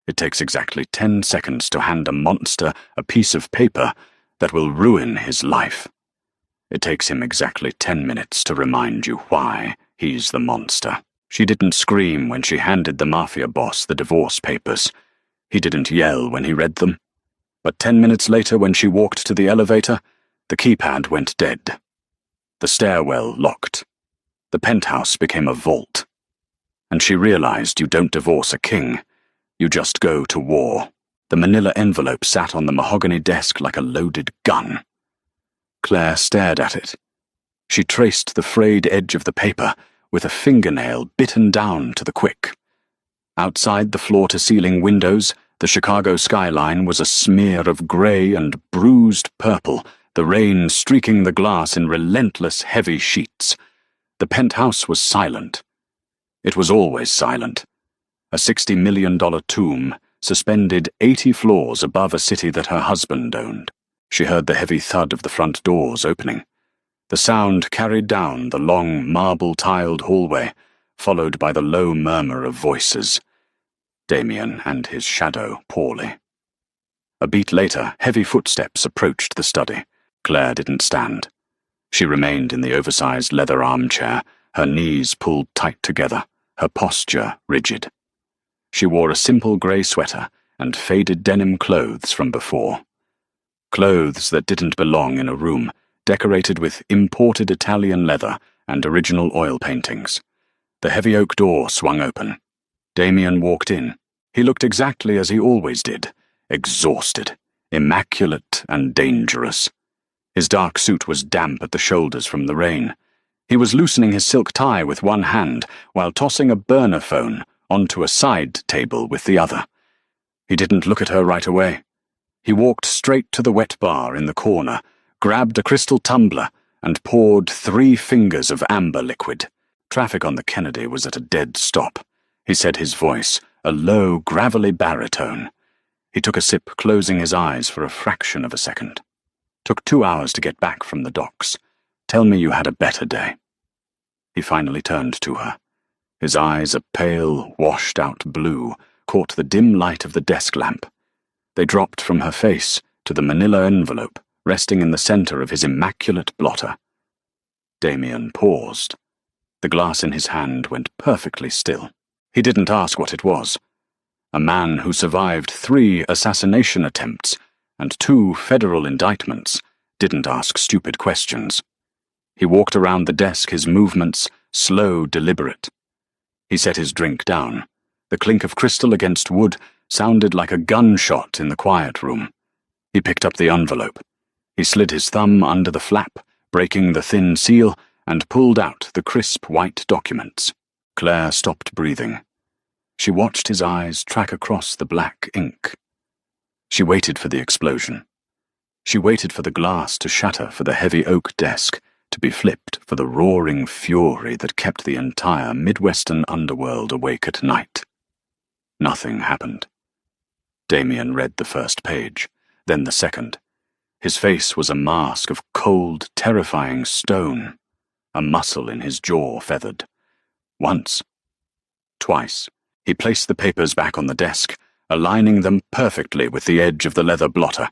It takes exactly 10 seconds to hand a monster a piece of paper that will ruin his life. It takes him exactly 10 minutes to remind you why he's the monster. She didn't scream when she handed the Mafia Boss the divorce papers. He didn't yell when he read them. But 10 minutes later, when she walked to the elevator, the keypad went dead. The stairwell locked. The penthouse became a vault. And she realized you don't divorce a king. You just go to war. The manila envelope sat on the mahogany desk like a loaded gun. Claire stared at it. She traced the frayed edge of the paper with a fingernail bitten down to the quick. Outside the floor-to-ceiling windows, the Chicago skyline was a smear of grey and bruised purple, the rain streaking the glass in relentless heavy sheets. The penthouse was silent. It was always silent. A $60 million tomb suspended 80 floors above a city that her husband owned. She heard the heavy thud of the front doors opening. The sound carried down the long, marble-tiled hallway, followed by the low murmur of voices. Damien and his shadow poorly. A beat later, heavy footsteps approached the study. Claire didn't stand. She remained in the oversized leather armchair, her knees pulled tight together, her posture rigid. She wore a simple grey sweater and faded denim clothes from before. Clothes that didn't belong in a room, decorated with imported Italian leather and original oil paintings. The heavy oak door swung open. Damien walked in. He looked exactly as he always did, exhausted, immaculate and dangerous. His dark suit was damp at the shoulders from the rain. He was loosening his silk tie with one hand while tossing a burner phone onto a side table with the other. He didn't look at her right away. He walked straight to the wet bar in the corner, grabbed a crystal tumbler, and poured 3 fingers of amber liquid. Traffic on the Kennedy was at a dead stop. He said his voice, a low, gravelly baritone. He took a sip, closing his eyes for a fraction of a second. Took 2 hours to get back from the docks. Tell me you had a better day. He finally turned to her. His eyes, a pale, washed-out blue, caught the dim light of the desk lamp. They dropped from her face to the manila envelope, resting in the center of his immaculate blotter. Damien paused. The glass in his hand went perfectly still. He didn't ask what it was. A man who survived 3 assassination attempts and 2 federal indictments didn't ask stupid questions. He walked around the desk, his movements slow, deliberate. He set his drink down. The clink of crystal against wood sounded like a gunshot in the quiet room. He picked up the envelope. He slid his thumb under the flap, breaking the thin seal, and pulled out the crisp white documents. Claire stopped breathing. She watched his eyes track across the black ink. She waited for the explosion. She waited for the glass to shatter, for the heavy oak desk to be flipped, for the roaring fury that kept the entire Midwestern underworld awake at night. Nothing happened. Damien read the first page, then the second. His face was a mask of cold, terrifying stone. A muscle in his jaw feathered. Once. Twice. He placed the papers back on the desk, aligning them perfectly with the edge of the leather blotter.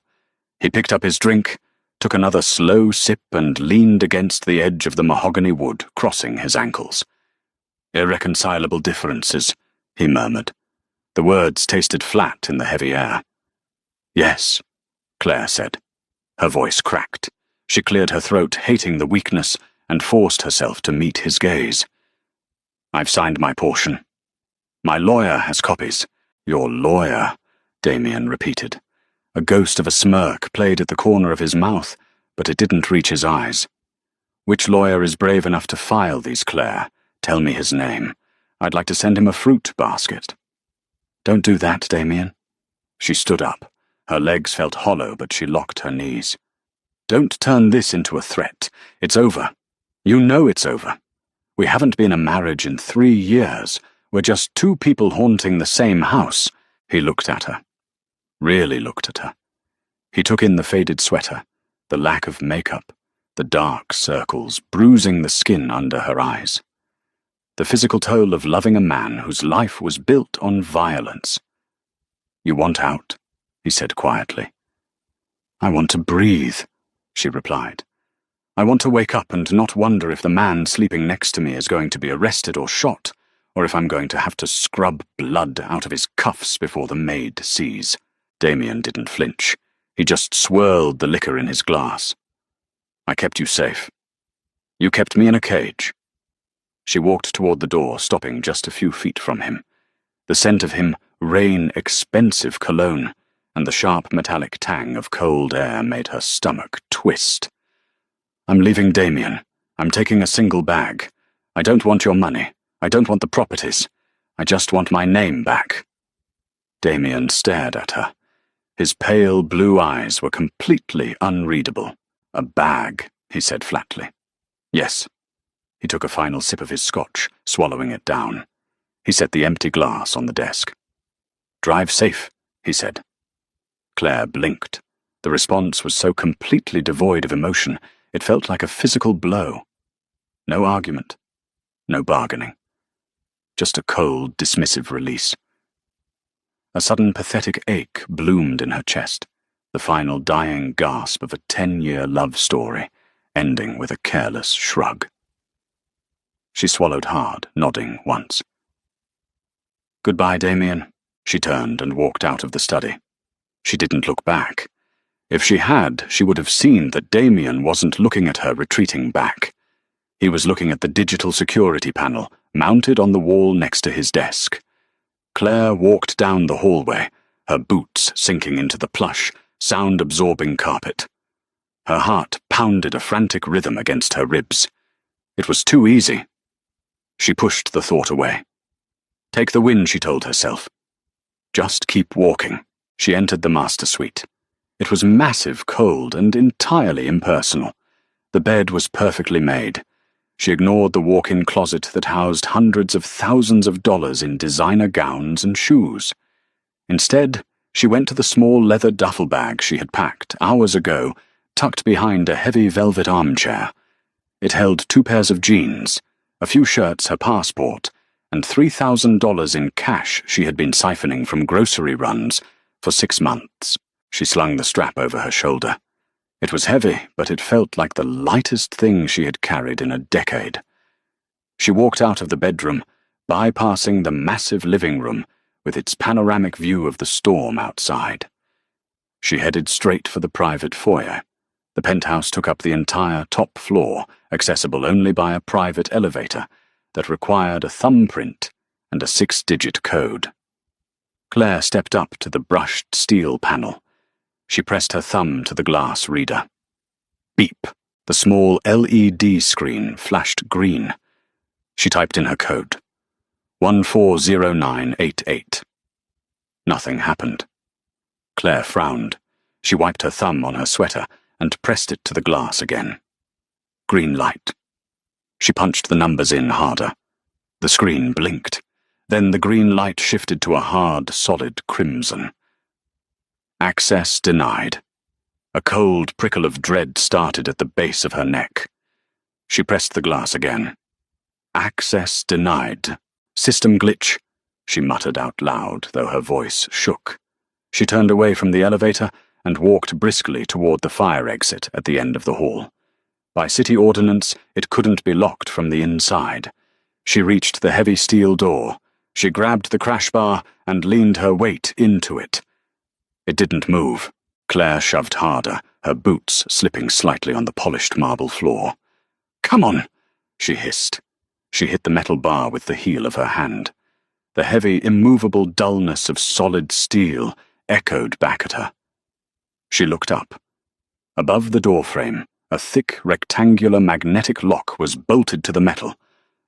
He picked up his drink, took another slow sip, and leaned against the edge of the mahogany wood, crossing his ankles. "Irreconcilable differences," he murmured. The words tasted flat in the heavy air. "Yes," Claire said. Her voice cracked. She cleared her throat, hating the weakness, and forced herself to meet his gaze. "I've signed my portion. My lawyer has copies." "Your lawyer," Damien repeated. A ghost of a smirk played at the corner of his mouth, but it didn't reach his eyes. "Which lawyer is brave enough to file these, Claire? Tell me his name. I'd like to send him a fruit basket." "Don't do that, Damien." She stood up. Her legs felt hollow, but she locked her knees. "Don't turn this into a threat. It's over. You know it's over. We haven't been a marriage in 3 years. We're just 2 people haunting the same house." He looked at her. Really looked at her. He took in the faded sweater, the lack of makeup, the dark circles bruising the skin under her eyes. The physical toll of loving a man whose life was built on violence. "You want out?" he said quietly. "I want to breathe," she replied. "I want to wake up and not wonder if the man sleeping next to me is going to be arrested or shot, or if I'm going to have to scrub blood out of his cuffs before the maid sees." Damien didn't flinch. He just swirled the liquor in his glass. "I kept you safe. You kept me in a cage." She walked toward the door, stopping just a few feet from him. The scent of him rain expensive cologne, and the sharp metallic tang of cold air made her stomach twist. "I'm leaving Damien. I'm taking a single bag. I don't want your money. I don't want the properties. I just want my name back." Damien stared at her. His pale blue eyes were completely unreadable. "A bag," he said flatly. "Yes." He took a final sip of his scotch, swallowing it down. He set the empty glass on the desk. "Drive safe," he said. Claire blinked. The response was so completely devoid of emotion, it felt like a physical blow. No argument. No bargaining. Just a cold, dismissive release. A sudden pathetic ache bloomed in her chest, the final dying gasp of a 10-year love story, ending with a careless shrug. She swallowed hard, nodding once. "Goodbye, Damien." She turned and walked out of the study. She didn't look back. If she had, she would have seen that Damien wasn't looking at her retreating back. He was looking at the digital security panel mounted on the wall next to his desk. Claire walked down the hallway, her boots sinking into the plush, sound-absorbing carpet. Her heart pounded a frantic rhythm against her ribs. It was too easy. She pushed the thought away. Take the win, she told herself. Just keep walking. She entered the master suite. It was massive, cold, and entirely impersonal. The bed was perfectly made. She ignored the walk-in closet that housed hundreds of thousands of dollars in designer gowns and shoes. Instead, she went to the small leather duffel bag she had packed hours ago, tucked behind a heavy velvet armchair. It held 2 pairs of jeans, a few shirts, her passport, and $3,000 in cash she had been siphoning from grocery runs for 6 months. She slung the strap over her shoulder. It was heavy, but it felt like the lightest thing she had carried in a decade. She walked out of the bedroom, bypassing the massive living room with its panoramic view of the storm outside. She headed straight for the private foyer. The penthouse took up the entire top floor, accessible only by a private elevator that required a thumbprint and a 6-digit code. Claire stepped up to the brushed steel panel. She pressed her thumb to the glass reader. Beep. The small LED screen flashed green. She typed in her code. 140988. Nothing happened. Claire frowned. She wiped her thumb on her sweater and pressed it to the glass again. Green light. She punched the numbers in harder. The screen blinked. Then the green light shifted to a hard, solid crimson. Access denied. A cold prickle of dread started at the base of her neck. She pressed the glass again. Access denied. System glitch, she muttered out loud, though her voice shook. She turned away from the elevator and walked briskly toward the fire exit at the end of the hall. By city ordinance, it couldn't be locked from the inside. She reached the heavy steel door. She grabbed the crash bar and leaned her weight into it. It didn't move. Claire shoved harder, her boots slipping slightly on the polished marble floor. "Come on," she hissed. She hit the metal bar with the heel of her hand. The heavy, immovable dullness of solid steel echoed back at her. She looked up. Above the doorframe, a thick, rectangular magnetic lock was bolted to the metal.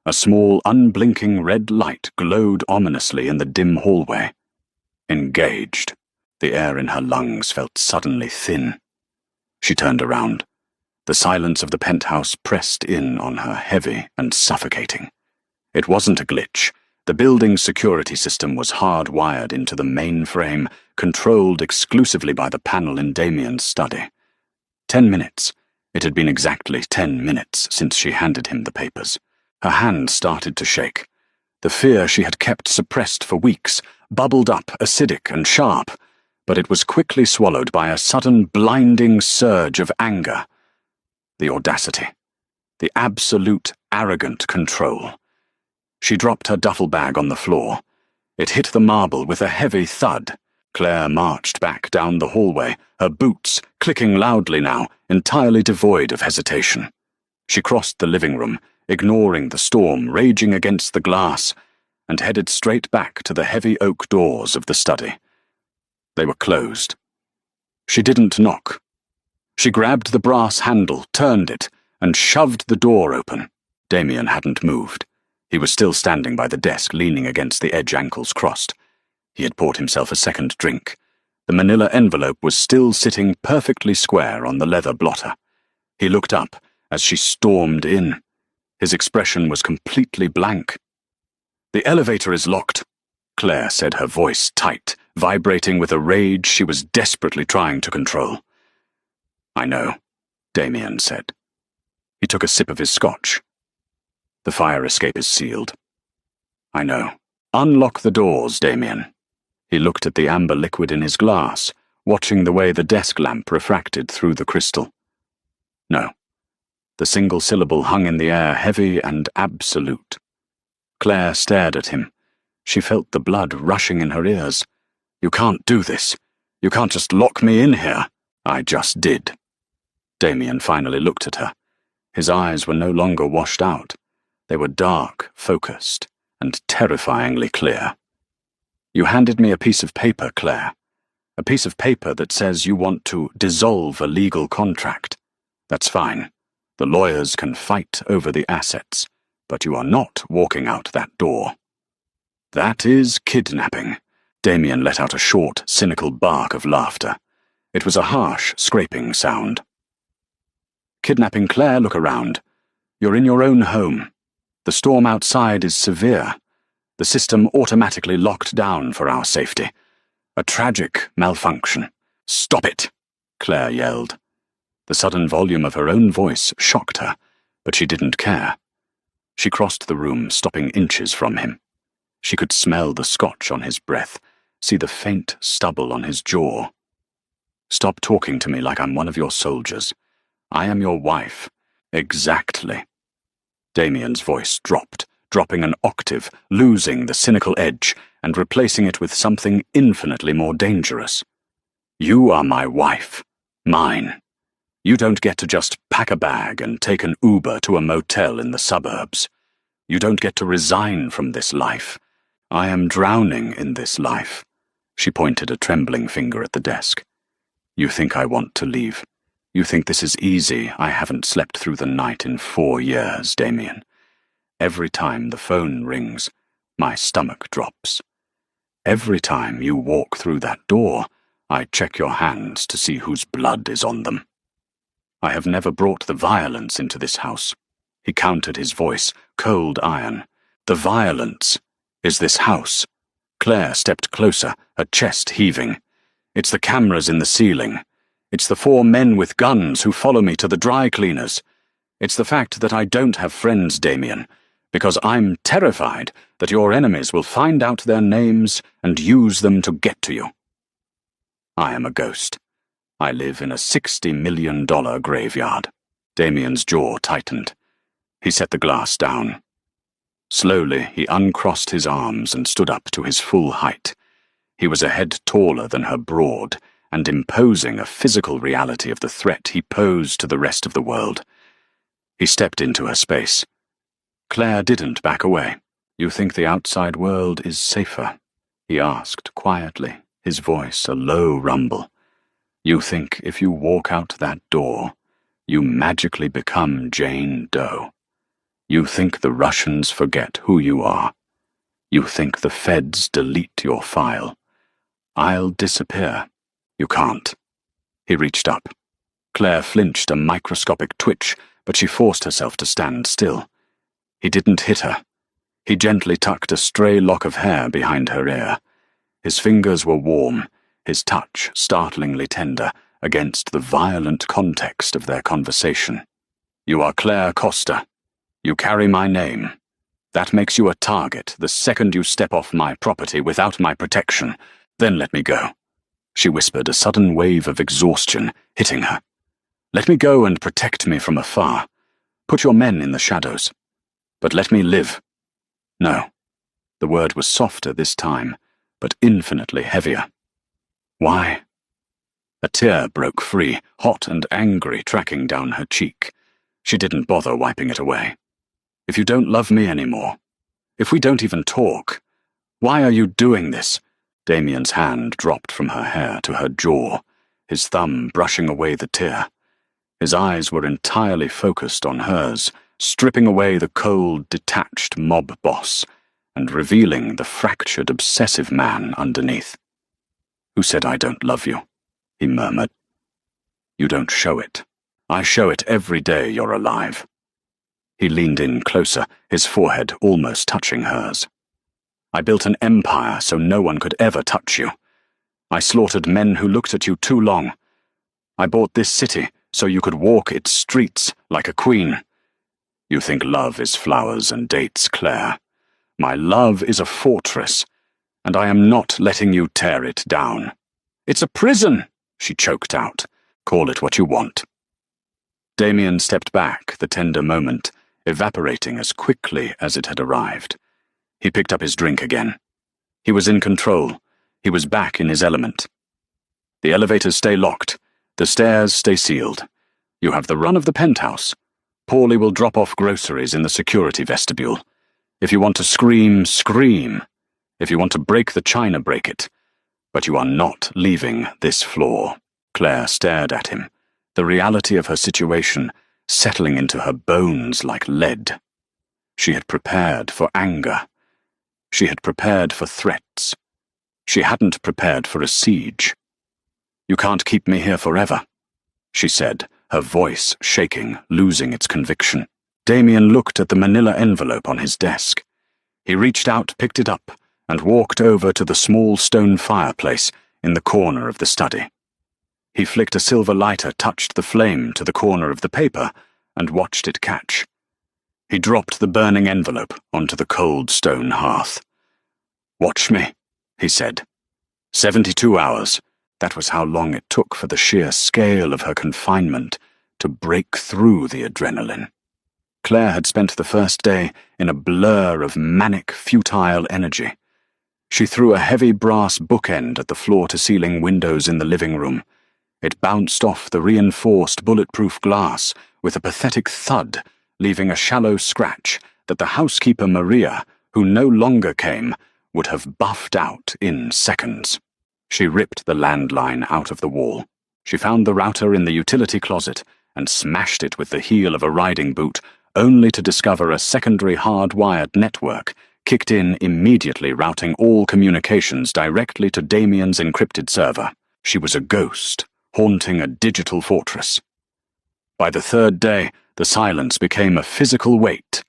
A small, unblinking red light glowed ominously in the dim hallway. Engaged. The air in her lungs felt suddenly thin. She turned around. The silence of the penthouse pressed in on her, heavy and suffocating. It wasn't a glitch. The building's security system was hardwired into the mainframe, controlled exclusively by the panel in Damien's study. 10 minutes. It had been exactly 10 minutes since she handed him the papers. Her hand started to shake. The fear she had kept suppressed for weeks bubbled up, acidic and sharp, but it was quickly swallowed by a sudden blinding surge of anger. The audacity. The absolute arrogant control. She dropped her duffel bag on the floor. It hit the marble with a heavy thud. Claire marched back down the hallway, her boots clicking loudly now, entirely devoid of hesitation. She crossed the living room, ignoring the storm raging against the glass, and headed straight back to the heavy oak doors of the study. They were closed. She didn't knock. She grabbed the brass handle, turned it, and shoved the door open. Damien hadn't moved. He was still standing by the desk, leaning against the edge, ankles crossed. He had poured himself a second drink. The manila envelope was still sitting perfectly square on the leather blotter. He looked up as she stormed in. His expression was completely blank. "The elevator is locked," Claire said, her voice tight, vibrating with a rage she was desperately trying to control. "I know," Damien said. He took a sip of his scotch. "The fire escape is sealed." "I know. Unlock the doors, Damien." He looked at the amber liquid in his glass, watching the way the desk lamp refracted through the crystal. "No." The single syllable hung in the air, heavy and absolute. Claire stared at him. She felt the blood rushing in her ears. "You can't do this. You can't just lock me in here." "I just did." Damien finally looked at her. His eyes were no longer washed out. They were dark, focused, and terrifyingly clear. "You handed me a piece of paper, Claire. A piece of paper that says you want to dissolve a legal contract. That's fine. The lawyers can fight over the assets, but you are not walking out that door." "That is kidnapping." Damien let out a short, cynical bark of laughter. It was a harsh, scraping sound. "Kidnapping, Claire, look around. You're in your own home. The storm outside is severe. The system automatically locked down for our safety. A tragic malfunction." "Stop it!" Claire yelled. The sudden volume of her own voice shocked her, but she didn't care. She crossed the room, stopping inches from him. She could smell the scotch on his breath, see the faint stubble on his jaw. "Stop talking to me like I'm one of your soldiers. I am your wife." "Exactly." Damien's voice dropped, dropping an octave, losing the cynical edge, and replacing it with something infinitely more dangerous. "You are my wife. Mine. You don't get to just pack a bag and take an Uber to a motel in the suburbs. You don't get to resign from this life. I am drowning in this life." She pointed a trembling finger at the desk. "You think I want to leave? You think this is easy? I haven't slept through the night in 4 years, Damien. Every time the phone rings, my stomach drops. Every time you walk through that door, I check your hands to see whose blood is on them. I have never brought the violence into this house." He countered, his voice cold iron. "The violence is this house." Claire stepped closer, her chest heaving. "It's the cameras in the ceiling. It's the 4 men with guns who follow me to the dry cleaners. It's the fact that I don't have friends, Damien, because I'm terrified that your enemies will find out their names and use them to get to you. I am a ghost. I live in a $60 million graveyard." Damien's jaw tightened. He set the glass down. Slowly, he uncrossed his arms and stood up to his full height. He was a head taller than her broad, and imposing a physical reality of the threat he posed to the rest of the world. He stepped into her space. Claire didn't back away. "You think the outside world is safer?" he asked quietly, his voice a low rumble. "You think if you walk out that door, you magically become Jane Doe. You think the Russians forget who you are. You think the feds delete your file. I'll disappear. You can't." He reached up. Claire flinched a microscopic twitch, but she forced herself to stand still. He didn't hit her. He gently tucked a stray lock of hair behind her ear. His fingers were warm, his touch startlingly tender against the violent context of their conversation. "You are Claire Costa. You carry my name. That makes you a target the second you step off my property without my protection. Then let me go," she whispered, a sudden wave of exhaustion hitting her. "Let me go and protect me from afar. Put your men in the shadows. But let me live." No. The word was softer this time, but infinitely heavier. "Why?" A tear broke free, hot and angry, tracking down her cheek. She didn't bother wiping it away. "If you don't love me anymore, if we don't even talk, why are you doing this?" Damien's hand dropped from her hair to her jaw, his thumb brushing away the tear. His eyes were entirely focused on hers, stripping away the cold, detached mob boss and revealing the fractured, obsessive man underneath. "Who said I don't love you?" he murmured. "You don't show it. I show it every day you're alive." He leaned in closer, his forehead almost touching hers. "I built an empire so no one could ever touch you. I slaughtered men who looked at you too long. I bought this city so you could walk its streets like a queen. You think love is flowers and dates, Claire. My love is a fortress, and I am not letting you tear it down." "It's a prison," she choked out. "Call it what you want." Damien stepped back, the tender moment evaporating as quickly as it had arrived. He picked up his drink again. He was in control. He was back in his element. "The elevators stay locked. The stairs stay sealed. You have the run of the penthouse. Paulie will drop off groceries in the security vestibule. If you want to scream, scream. If you want to break the china, break it. But you are not leaving this floor." Claire stared at him, the reality of her situation settling into her bones like lead. She had prepared for anger. She had prepared for threats. She hadn't prepared for a siege. "You can't keep me here forever," she said, her voice shaking, losing its conviction. Damien looked at the manila envelope on his desk. He reached out, picked it up, and walked over to the small stone fireplace in the corner of the study. He flicked a silver lighter, touched the flame to the corner of the paper, and watched it catch. He dropped the burning envelope onto the cold stone hearth. "Watch me," he said. 72 hours. That was how long it took for the sheer scale of her confinement to break through the adrenaline. Claire had spent the first day in a blur of manic, futile energy. She threw a heavy brass bookend at the floor-to-ceiling windows in the living room. It bounced off the reinforced bulletproof glass with a pathetic thud, leaving a shallow scratch that the housekeeper Maria, who no longer came, would have buffed out in seconds. She ripped the landline out of the wall. She found the router in the utility closet and smashed it with the heel of a riding boot, only to discover a secondary hard-wired network kicked in immediately, routing all communications directly to Damien's encrypted server. She was a ghost, haunting a digital fortress. By the third day, the silence became a physical weight.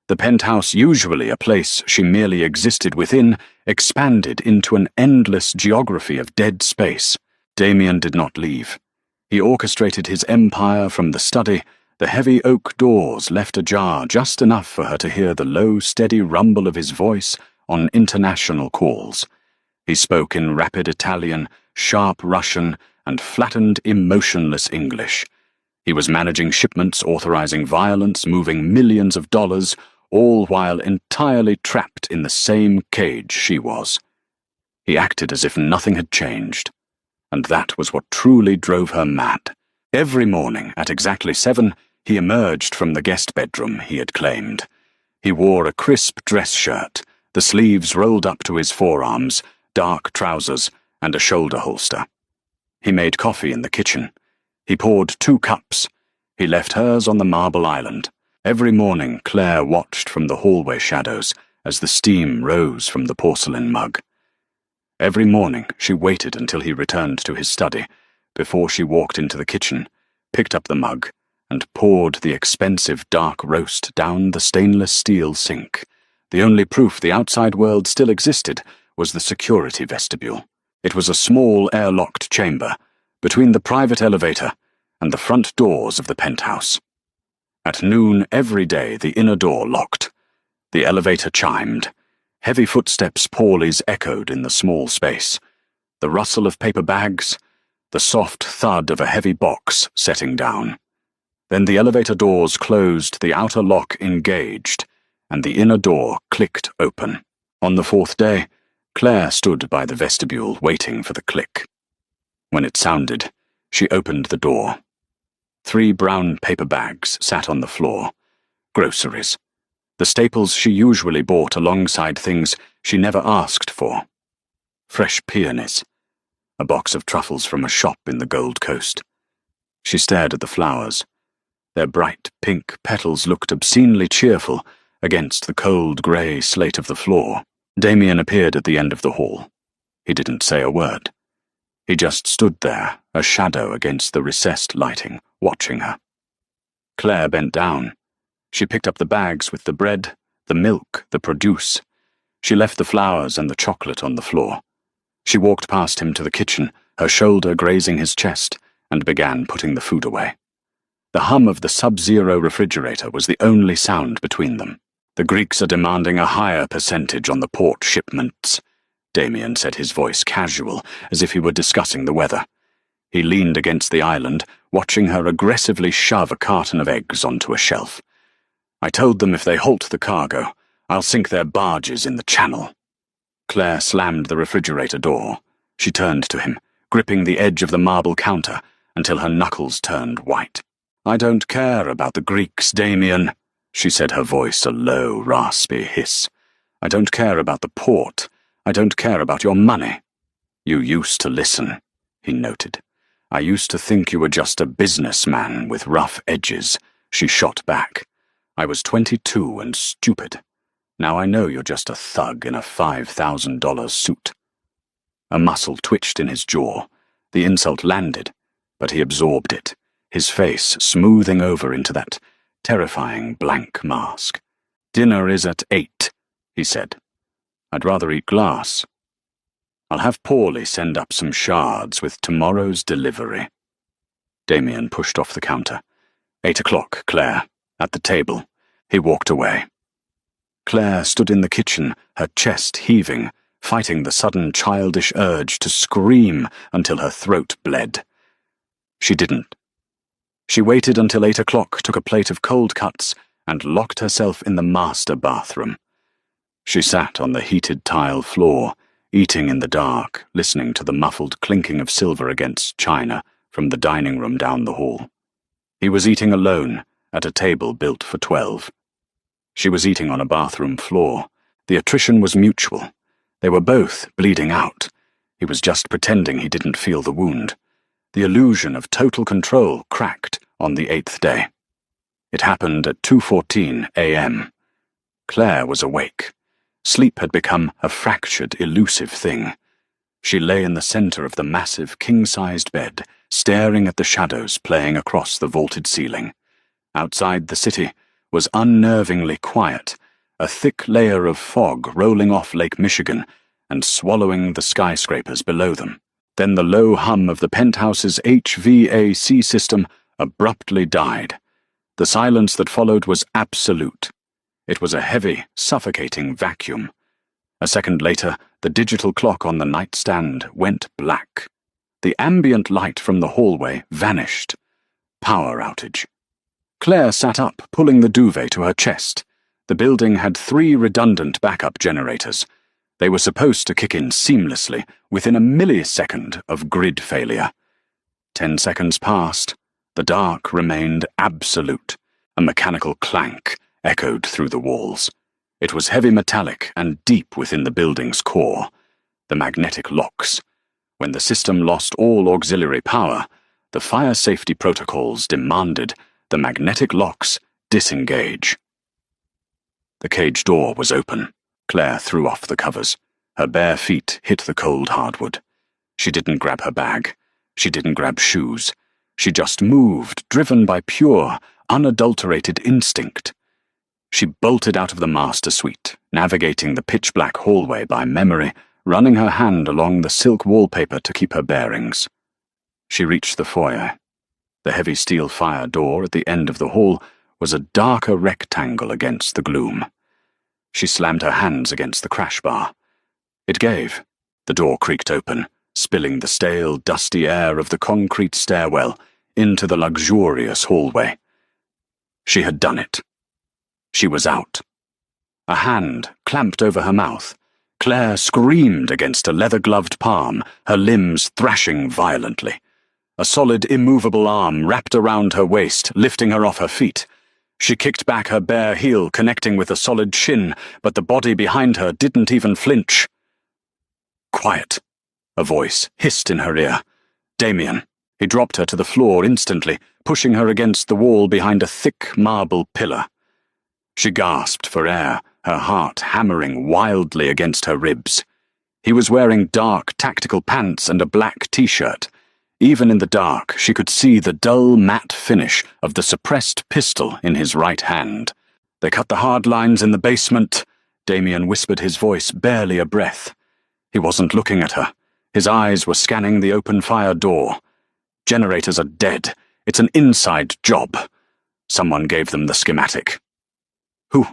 The penthouse, usually a place she merely existed within, expanded into an endless geography of dead space. Damien did not leave. He orchestrated his empire from the study. The heavy oak doors left ajar just enough for her to hear the low, steady rumble of his voice on international calls. He spoke in rapid Italian, sharp Russian, and flattened, emotionless English. He was managing shipments, authorizing violence, moving millions of dollars, all while entirely trapped in the same cage she was. He acted as if nothing had changed, and that was what truly drove her mad. Every morning, at exactly 7, he emerged from the guest bedroom he had claimed. He wore a crisp dress shirt, the sleeves rolled up to his forearms, dark trousers, and a shoulder holster. He made coffee in the kitchen. He poured 2 cups. He left hers on the marble island. Every morning, Claire watched from the hallway shadows as the steam rose from the porcelain mug. Every morning, she waited until he returned to his study, before she walked into the kitchen, picked up the mug, and poured the expensive dark roast down the stainless steel sink. The only proof the outside world still existed was the security vestibule. It was a small airlocked chamber, between the private elevator and the front doors of the penthouse. At noon every day the inner door locked. The elevator chimed. Heavy footsteps poorlies echoed in the small space. The rustle of paper bags, the soft thud of a heavy box setting down. Then the elevator doors closed, the outer lock engaged, and the inner door clicked open. On the fourth day, Claire stood by the vestibule waiting for the click. When it sounded, she opened the door. 3 brown paper bags sat on the floor. Groceries. The staples she usually bought alongside things she never asked for. Fresh peonies. A box of truffles from a shop in the Gold Coast. She stared at the flowers. Their bright pink petals looked obscenely cheerful against the cold grey slate of the floor. Damien appeared at the end of the hall. He didn't say a word. He just stood there, a shadow against the recessed lighting, watching her. Claire bent down. She picked up the bags with the bread, the milk, the produce. She left the flowers and the chocolate on the floor. She walked past him to the kitchen, her shoulder grazing his chest, and began putting the food away. The hum of the sub-zero refrigerator was the only sound between them. The Greeks are demanding a higher percentage on the port shipments. Damien said, his voice casual, as if he were discussing the weather. He leaned against the island, watching her aggressively shove a carton of eggs onto a shelf. I told them if they halt the cargo, I'll sink their barges in the channel. Claire slammed the refrigerator door. She turned to him, gripping the edge of the marble counter until her knuckles turned white. I don't care about the Greeks, Damien, she said, her voice a low, raspy hiss. I don't care about the port. I don't care about your money. You used to listen, he noted. I used to think you were just a businessman with rough edges, she shot back. I was 22 and stupid. Now I know you're just a thug in a $5,000 suit. A muscle twitched in his jaw. The insult landed, but he absorbed it, his face smoothing over into that terrifying blank mask. Dinner is at 8, he said. I'd rather eat glass. I'll have Paulie send up some shards with tomorrow's delivery. Damien pushed off the counter. 8 o'clock, Claire. At the table. He walked away. Claire stood in the kitchen, her chest heaving, fighting the sudden childish urge to scream until her throat bled. She didn't. She waited until 8 o'clock, took a plate of cold cuts, and locked herself in the master bathroom. She sat on the heated tile floor, eating in the dark, listening to the muffled clinking of silver against china from the dining room down the hall. He was eating alone, at a table built for 12. She was eating on a bathroom floor. The attrition was mutual. They were both bleeding out. He was just pretending he didn't feel the wound. The illusion of total control cracked on the 8th day. It happened at 2:14 a.m. Claire was awake. Sleep had become a fractured, elusive thing. She lay in the center of the massive, king-sized bed, staring at the shadows playing across the vaulted ceiling. Outside the city was unnervingly quiet, a thick layer of fog rolling off Lake Michigan and swallowing the skyscrapers below them. Then the low hum of the Penthouse's HVAC system abruptly died. The silence that followed was absolute. It was a heavy, suffocating vacuum. A second later, the digital clock on the nightstand went black. The ambient light from the hallway vanished. Power outage. Claire sat up, pulling the duvet to her chest. The building had 3 redundant backup generators. They were supposed to kick in seamlessly, within a millisecond of grid failure. 10 seconds passed. The dark remained absolute. A mechanical clank echoed through the walls. It was heavy metallic and deep within the building's core. The magnetic locks. When the system lost all auxiliary power, the fire safety protocols demanded the magnetic locks disengage. The cage door was open. Claire threw off the covers. Her bare feet hit the cold hardwood. She didn't grab her bag. She didn't grab shoes. She just moved, driven by pure, unadulterated instinct. She bolted out of the master suite, navigating the pitch-black hallway by memory, running her hand along the silk wallpaper to keep her bearings. She reached the foyer. The heavy steel fire door at the end of the hall was a darker rectangle against the gloom. She slammed her hands against the crash bar. It gave. The door creaked open, spilling the stale, dusty air of the concrete stairwell into the luxurious hallway. She had done it. She was out. A hand clamped over her mouth. Claire screamed against a leather-gloved palm, her limbs thrashing violently. A solid, immovable arm wrapped around her waist, lifting her off her feet. She kicked back her bare heel, connecting with a solid shin, but the body behind her didn't even flinch. "Quiet," a voice hissed in her ear. Damien. He dropped her to the floor instantly, pushing her against the wall behind a thick marble pillar. She gasped for air, her heart hammering wildly against her ribs. He was wearing dark tactical pants and a black t-shirt. Even in the dark, she could see the dull, matte finish of the suppressed pistol in his right hand. "They cut the hard lines in the basement," Damien whispered, his voice barely a breath. He wasn't looking at her. His eyes were scanning the open-fire door. "Generators are dead. It's an inside job. Someone gave them the schematic." "Who?"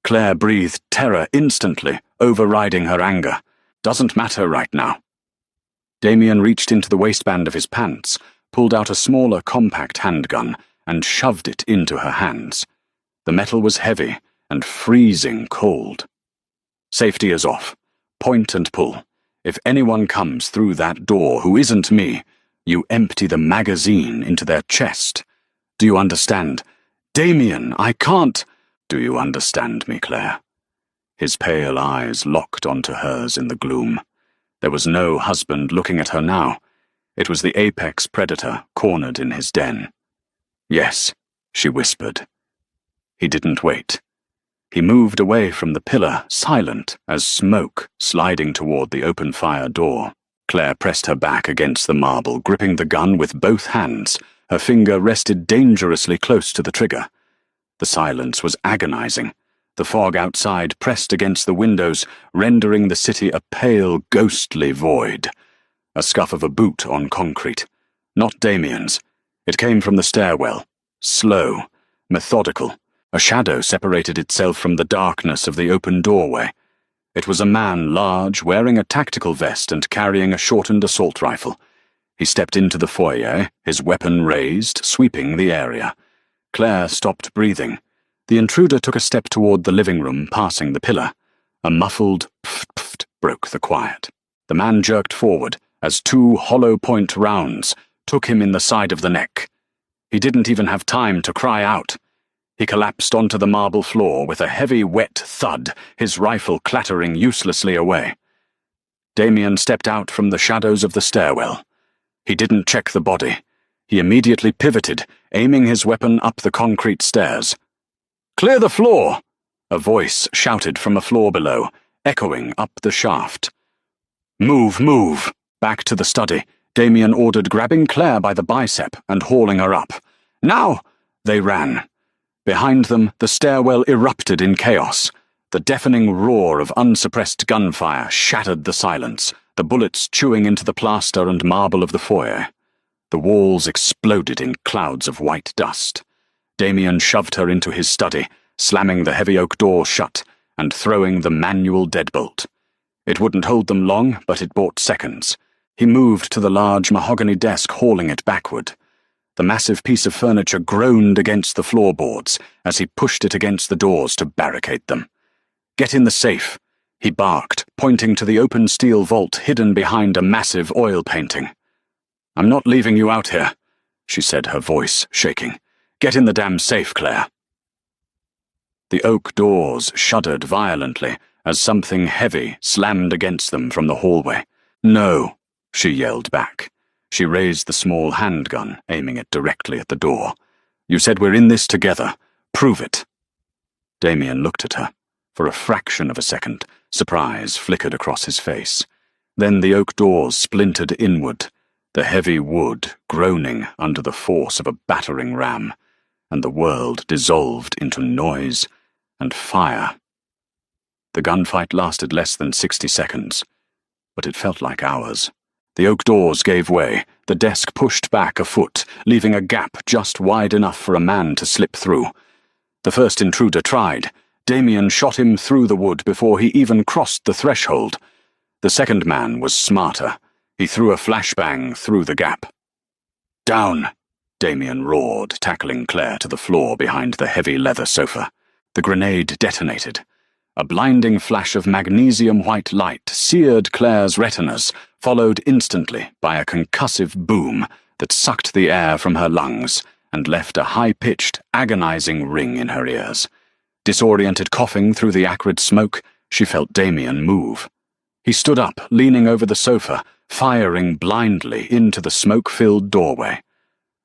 Claire breathed terror instantly, overriding her anger. "Doesn't matter right now." Damien reached into the waistband of his pants, pulled out a smaller compact handgun, and shoved it into her hands. The metal was heavy and freezing cold. "Safety is off. Point and pull. If anyone comes through that door who isn't me, you empty the magazine into their chest. Do you understand?" "Damien, I can't—" "Do you understand me, Claire?" His pale eyes locked onto hers in the gloom. There was no husband looking at her now. It was the apex predator cornered in his den. "Yes," she whispered. He didn't wait. He moved away from the pillar, silent as smoke sliding toward the open-fire door. Claire pressed her back against the marble, gripping the gun with both hands. Her finger rested dangerously close to the trigger. The silence was agonizing. The fog outside pressed against the windows, rendering the city a pale, ghostly void. A scuff of a boot on concrete. Not Damien's. It came from the stairwell. Slow, methodical. A shadow separated itself from the darkness of the open doorway. It was a man large, wearing a tactical vest and carrying a shortened assault rifle. He stepped into the foyer, his weapon raised, sweeping the area. Claire stopped breathing. The intruder took a step toward the living room, passing the pillar. A muffled pft-pft broke the quiet. The man jerked forward as two hollow-point rounds took him in the side of the neck. He didn't even have time to cry out. He collapsed onto the marble floor with a heavy, wet thud, his rifle clattering uselessly away. Damien stepped out from the shadows of the stairwell. He didn't check the body. He immediately pivoted, aiming his weapon up the concrete stairs. "Clear the floor!" a voice shouted from a floor below, echoing up the shaft. "Move, move!" Back to the study, Damien ordered, grabbing Claire by the bicep and hauling her up. "Now!" They ran. Behind them, the stairwell erupted in chaos. The deafening roar of unsuppressed gunfire shattered the silence, the bullets chewing into the plaster and marble of the foyer. The walls exploded in clouds of white dust. Damien shoved her into his study, slamming the heavy oak door shut and throwing the manual deadbolt. It wouldn't hold them long, but it bought seconds. He moved to the large mahogany desk, hauling it backward. The massive piece of furniture groaned against the floorboards as he pushed it against the doors to barricade them. "Get in the safe," he barked, pointing to the open steel vault hidden behind a massive oil painting. "I'm not leaving you out here," she said, her voice shaking. "Get in the damn safe, Claire." The oak doors shuddered violently as something heavy slammed against them from the hallway. "No," she yelled back. She raised the small handgun, aiming it directly at the door. "You said we're in this together. Prove it." Damien looked at her. For a fraction of a second, surprise flickered across his face. Then the oak doors splintered inward, the heavy wood groaning under the force of a battering ram, and the world dissolved into noise and fire. The gunfight lasted less than 60 seconds, but it felt like hours. The oak doors gave way, the desk pushed back a foot, leaving a gap just wide enough for a man to slip through. The first intruder tried. Damien shot him through the wood before he even crossed the threshold. The second man was smarter. He threw a flashbang through the gap. "Down!" Damien roared, tackling Claire to the floor behind the heavy leather sofa. The grenade detonated. A blinding flash of magnesium-white light seared Claire's retinas, followed instantly by a concussive boom that sucked the air from her lungs and left a high-pitched, agonizing ring in her ears. Disoriented coughing through the acrid smoke, she felt Damien move. He stood up, leaning over the sofa, firing blindly into the smoke-filled doorway.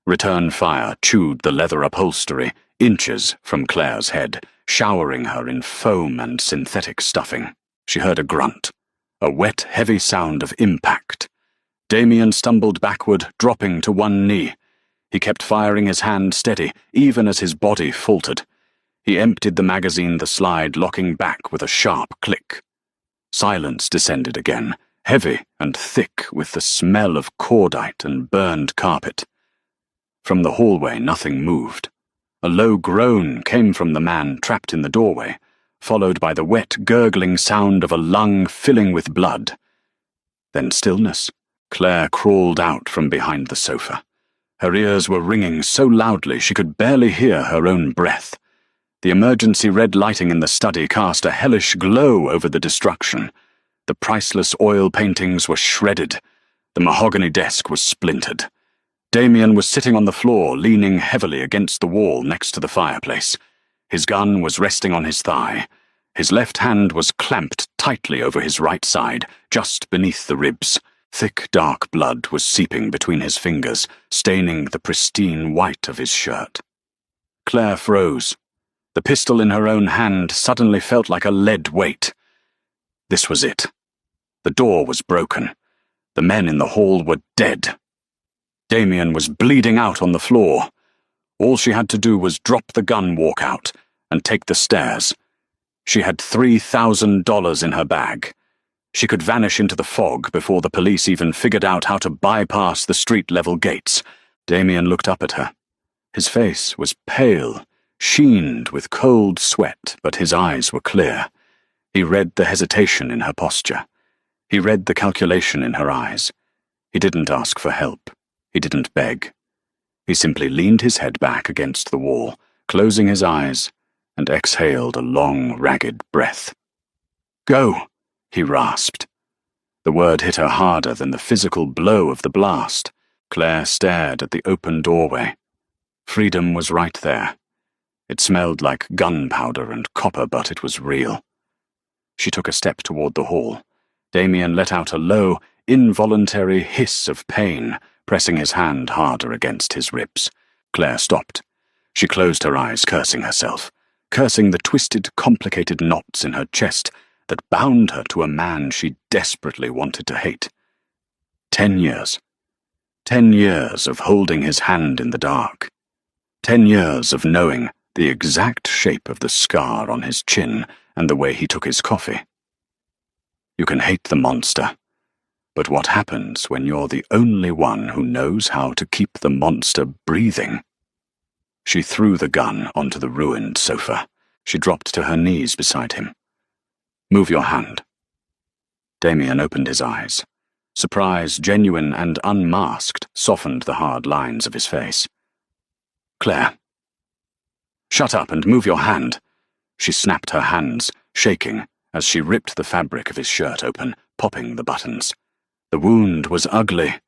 Return fire chewed the leather upholstery inches from Claire's head, showering her in foam and synthetic stuffing. She heard a grunt, a wet, heavy sound of impact. Damien stumbled backward, dropping to one knee. He kept firing his hand steady, even as his body faltered. He emptied the magazine the slide, locking back with a sharp click. Silence descended again, heavy and thick with the smell of cordite and burned carpet. From the hallway, nothing moved. A low groan came from the man trapped in the doorway, followed by the wet, gurgling sound of a lung filling with blood. Then stillness. Claire crawled out from behind the sofa. Her ears were ringing so loudly she could barely hear her own breath. The emergency red lighting in the study cast a hellish glow over the destruction. The priceless oil paintings were shredded. The mahogany desk was splintered. Damien was sitting on the floor, leaning heavily against the wall next to the fireplace. His gun was resting on his thigh. His left hand was clamped tightly over his right side, just beneath the ribs. Thick, dark blood was seeping between his fingers, staining the pristine white of his shirt. Claire froze. The pistol in her own hand suddenly felt like a lead weight. This was it. The door was broken. The men in the hall were dead. Damien was bleeding out on the floor. All she had to do was drop the gun walkout and take the stairs. She had $3,000 in her bag. She could vanish into the fog before the police even figured out how to bypass the street-level gates. Damien looked up at her. His face was pale, sheened with cold sweat, but his eyes were clear. He read the hesitation in her posture. He read the calculation in her eyes. He didn't ask for help. He didn't beg. He simply leaned his head back against the wall, closing his eyes, and exhaled a long, ragged breath. "Go," he rasped. The word hit her harder than the physical blow of the blast. Claire stared at the open doorway. Freedom was right there. It smelled like gunpowder and copper, but it was real. She took a step toward the hall. Damien let out a low, involuntary hiss of pain, pressing his hand harder against his ribs. Claire stopped. She closed her eyes, cursing herself, cursing the twisted, complicated knots in her chest that bound her to a man she desperately wanted to hate. 10 years. 10 years of holding his hand in the dark. 10 years of knowing the exact shape of the scar on his chin and the way he took his coffee. You can hate the monster, but what happens when you're the only one who knows how to keep the monster breathing? She threw the gun onto the ruined sofa. She dropped to her knees beside him. "Move your hand." Damien opened his eyes. Surprise, genuine and unmasked, softened the hard lines of his face. "Claire." "Shut up and move your hand." She snapped her hands, shaking, as she ripped the fabric of his shirt open, popping the buttons. The wound was ugly,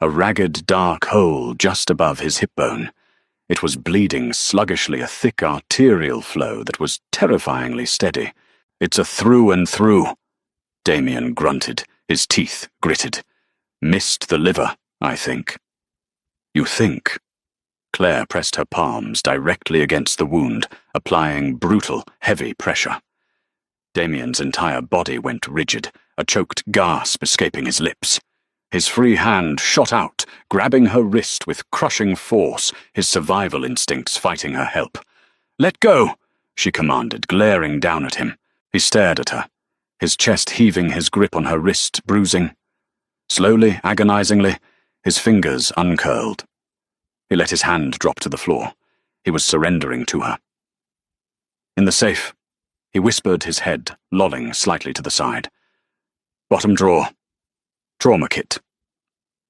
a ragged, dark hole just above his hip bone. It was bleeding sluggishly, a thick arterial flow that was terrifyingly steady. "It's a through and through," Damien grunted, his teeth gritted. "Missed the liver, I think." "You think?" Claire pressed her palms directly against the wound, applying brutal, heavy pressure. Damien's entire body went rigid, a choked gasp escaping his lips. His free hand shot out, grabbing her wrist with crushing force, his survival instincts fighting her help. "Let go," she commanded, glaring down at him. He stared at her, his chest heaving, his grip on her wrist bruising. Slowly, agonizingly, his fingers uncurled. He let his hand drop to the floor. He was surrendering to her. "In the safe," He whispered, his head lolling slightly to the side. "Bottom drawer. Trauma kit."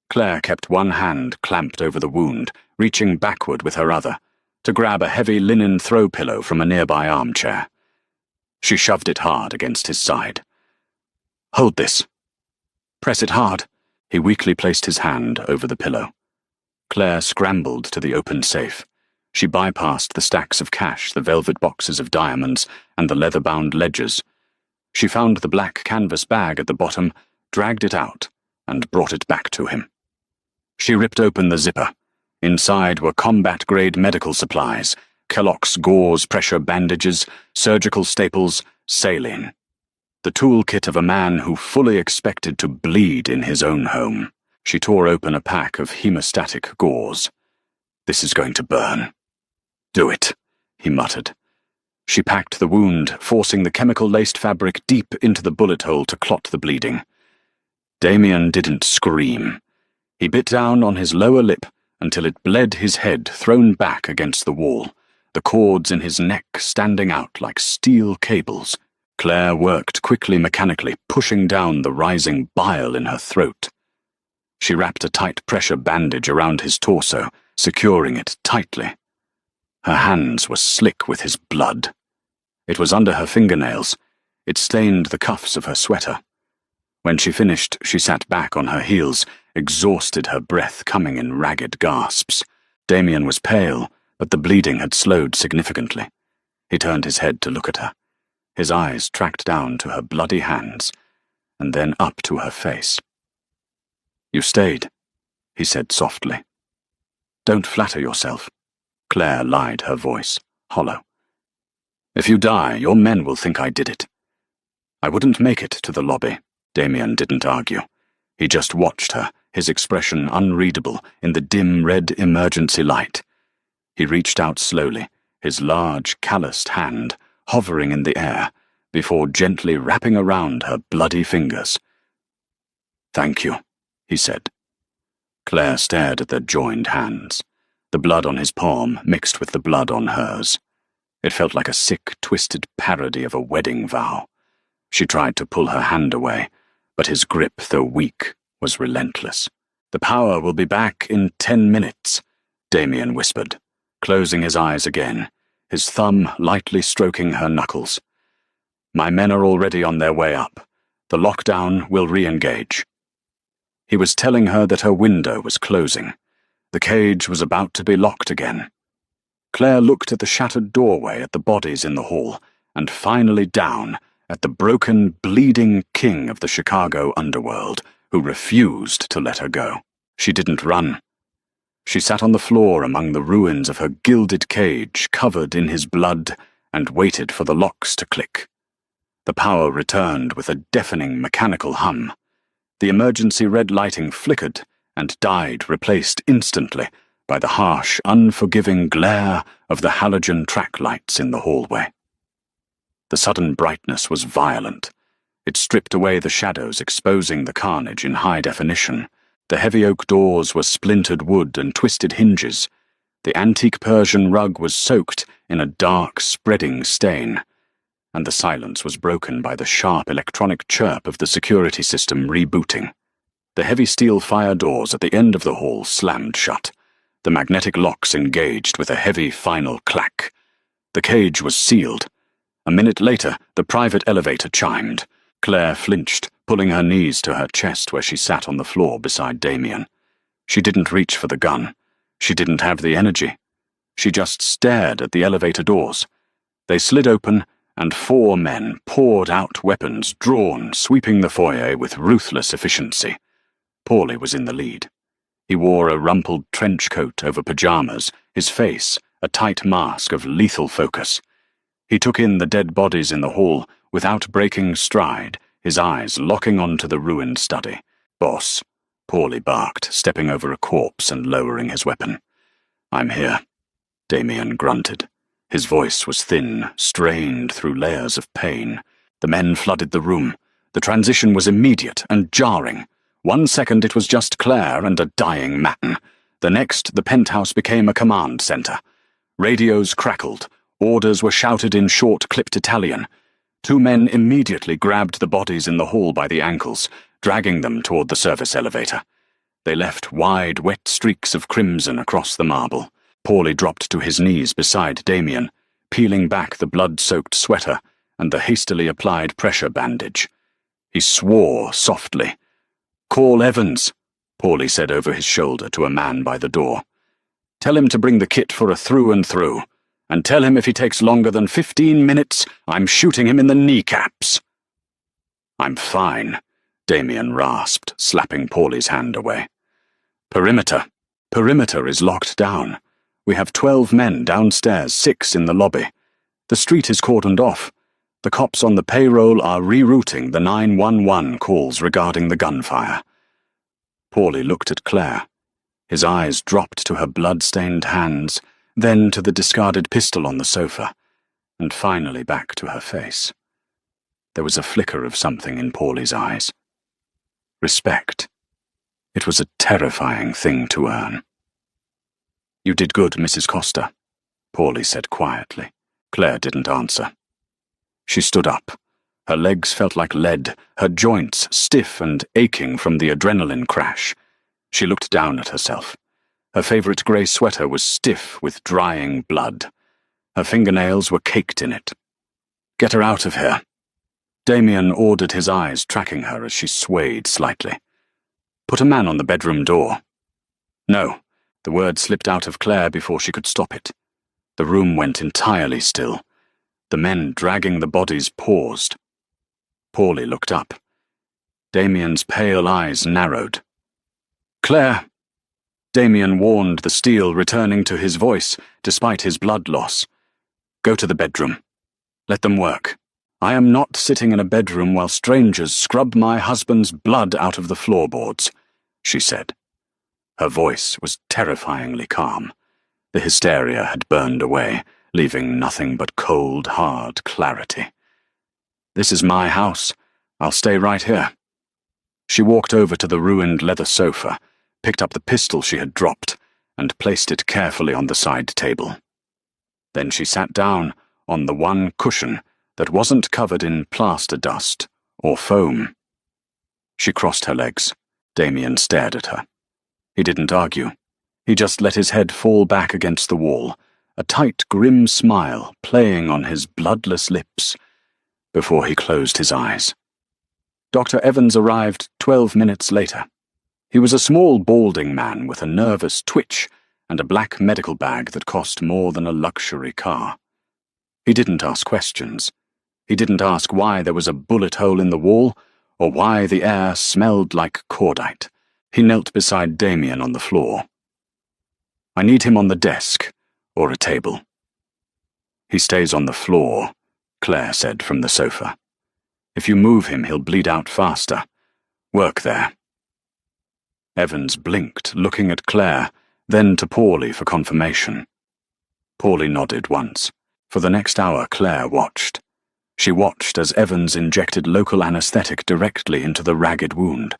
Claire kept one hand clamped over the wound, reaching backward with her other, to grab a heavy linen throw pillow from a nearby armchair. She shoved it hard against his side. "Hold this." "Press it hard." He weakly placed his hand over the pillow. Claire scrambled to the open safe. She bypassed the stacks of cash, the velvet boxes of diamonds, and the leather-bound ledgers. She found the black canvas bag at the bottom, dragged it out, and brought it back to him. She ripped open the zipper. Inside were combat-grade medical supplies, Kellogg's gauze pressure bandages, surgical staples, saline. The toolkit of a man who fully expected to bleed in his own home. She tore open a pack of hemostatic gauze. "This is going to burn." "Do it," he muttered. She packed the wound, forcing the chemical-laced fabric deep into the bullet hole to clot the bleeding. Damien didn't scream. He bit down on his lower lip until it bled, his head thrown back against the wall, the cords in his neck standing out like steel cables. Claire worked quickly, mechanically, pushing down the rising bile in her throat. She wrapped a tight pressure bandage around his torso, securing it tightly. Her hands were slick with his blood. It was under her fingernails. It stained the cuffs of her sweater. When she finished, she sat back on her heels, exhausted, her breath coming in ragged gasps. Damien was pale, but the bleeding had slowed significantly. He turned his head to look at her. His eyes tracked down to her bloody hands, and then up to her face. "You stayed," he said softly. "Don't flatter yourself." Claire lied, her voice hollow. "If you die, your men will think I did it." "I wouldn't make it to the lobby." Damien didn't argue. He just watched her, his expression unreadable in the dim red emergency light. He reached out slowly, his large, calloused hand hovering in the air, before gently wrapping around her bloody fingers. "Thank you," he said. Claire stared at their joined hands, the blood on his palm mixed with the blood on hers. It felt like a sick, twisted parody of a wedding vow. She tried to pull her hand away, but his grip, though weak, was relentless. "The power will be back in 10 minutes, Damien whispered, closing his eyes again, his thumb lightly stroking her knuckles. "My men are already on their way up. The lockdown will re-engage." He was telling her that her window was closing. The cage was about to be locked again. Claire looked at the shattered doorway, at the bodies in the hall, and finally down at the broken, bleeding king of the Chicago underworld, who refused to let her go. She didn't run. She sat on the floor among the ruins of her gilded cage, covered in his blood, and waited for the locks to click. The power returned with a deafening mechanical hum. The emergency red lighting flickered and died, replaced instantly by the harsh, unforgiving glare of the halogen track lights in the hallway. The sudden brightness was violent. It stripped away the shadows, exposing the carnage in high definition. The heavy oak doors were splintered wood and twisted hinges. The antique Persian rug was soaked in a dark, spreading stain, and the silence was broken by the sharp electronic chirp of the security system rebooting. The heavy steel fire doors at the end of the hall slammed shut. The magnetic locks engaged with a heavy final clack. The cage was sealed. A minute later, the private elevator chimed. Claire flinched, pulling her knees to her chest where she sat on the floor beside Damien. She didn't reach for the gun. She didn't have the energy. She just stared at the elevator doors. They slid open, and 4 men poured out, weapons drawn, sweeping the foyer with ruthless efficiency. Paulie was in the lead. He wore a rumpled trench coat over pajamas, his face a tight mask of lethal focus. He took in the dead bodies in the hall without breaking stride, his eyes locking onto the ruined study. "Boss," Paulie barked, stepping over a corpse and lowering his weapon. "I'm here," Damien grunted. His voice was thin, strained through layers of pain. The men flooded the room. The transition was immediate and jarring. 1 second it was just Claire and a dying Matten. The next, the penthouse became a command center. Radios crackled. Orders were shouted in short, clipped Italian. Two men immediately grabbed the bodies in the hall by the ankles, dragging them toward the service elevator. They left wide, wet streaks of crimson across the marble. Paulie dropped to his knees beside Damien, peeling back the blood-soaked sweater and the hastily applied pressure bandage. He swore softly. "Call Evans," Paulie said over his shoulder to a man by the door. "Tell him to bring the kit for a through-and-through, and tell him if he takes longer than 15 minutes, I'm shooting him in the kneecaps." "I'm fine," Damien rasped, slapping Paulie's hand away. Perimeter is locked down. We have 12 men downstairs, 6 in the lobby. The street is cordoned off. The cops on the payroll are rerouting the 911 calls regarding the gunfire." Paulie looked at Claire. His eyes dropped to her blood-stained hands, then to the discarded pistol on the sofa, and finally back to her face. There was a flicker of something in Paulie's eyes. Respect. It was a terrifying thing to earn. "You did good, Mrs. Costa," Paulie said quietly. Claire didn't answer. She stood up. Her legs felt like lead, her joints stiff and aching from the adrenaline crash. She looked down at herself. Her favorite grey sweater was stiff with drying blood. Her fingernails were caked in it. "Get her out of here." Damien ordered, his eyes tracking her as she swayed slightly. "Put a man on the bedroom door." "No." The word slipped out of Claire before she could stop it. The room went entirely still. The men dragging the bodies paused. Paulie looked up. Damien's pale eyes narrowed. "Claire!" Damien warned, the steel returning to his voice despite his blood loss. "Go to the bedroom. Let them work. I am not sitting in a bedroom while strangers scrub my husband's blood out of the floorboards," she said. Her voice was terrifyingly calm. The hysteria had burned away, leaving nothing but cold, hard clarity. "This is my house. I'll stay right here." She walked over to the ruined leather sofa, picked up the pistol she had dropped, and placed it carefully on the side table. Then she sat down on the one cushion that wasn't covered in plaster dust or foam. She crossed her legs. Damien stared at her. He didn't argue. He just let his head fall back against the wall, a tight, grim smile playing on his bloodless lips, before he closed his eyes. Dr. Evans arrived 12 minutes later. He was a small, balding man with a nervous twitch and a black medical bag that cost more than a luxury car. He didn't ask questions. He didn't ask why there was a bullet hole in the wall, or why the air smelled like cordite. He knelt beside Damien on the floor. "I need him on the desk, or a table." "He stays on the floor," Claire said from the sofa. "If you move him, he'll bleed out faster. Work there." Evans blinked, looking at Claire, then to Paulie for confirmation. Paulie nodded once. For the next hour, Claire watched. She watched as Evans injected local anesthetic directly into the ragged wound.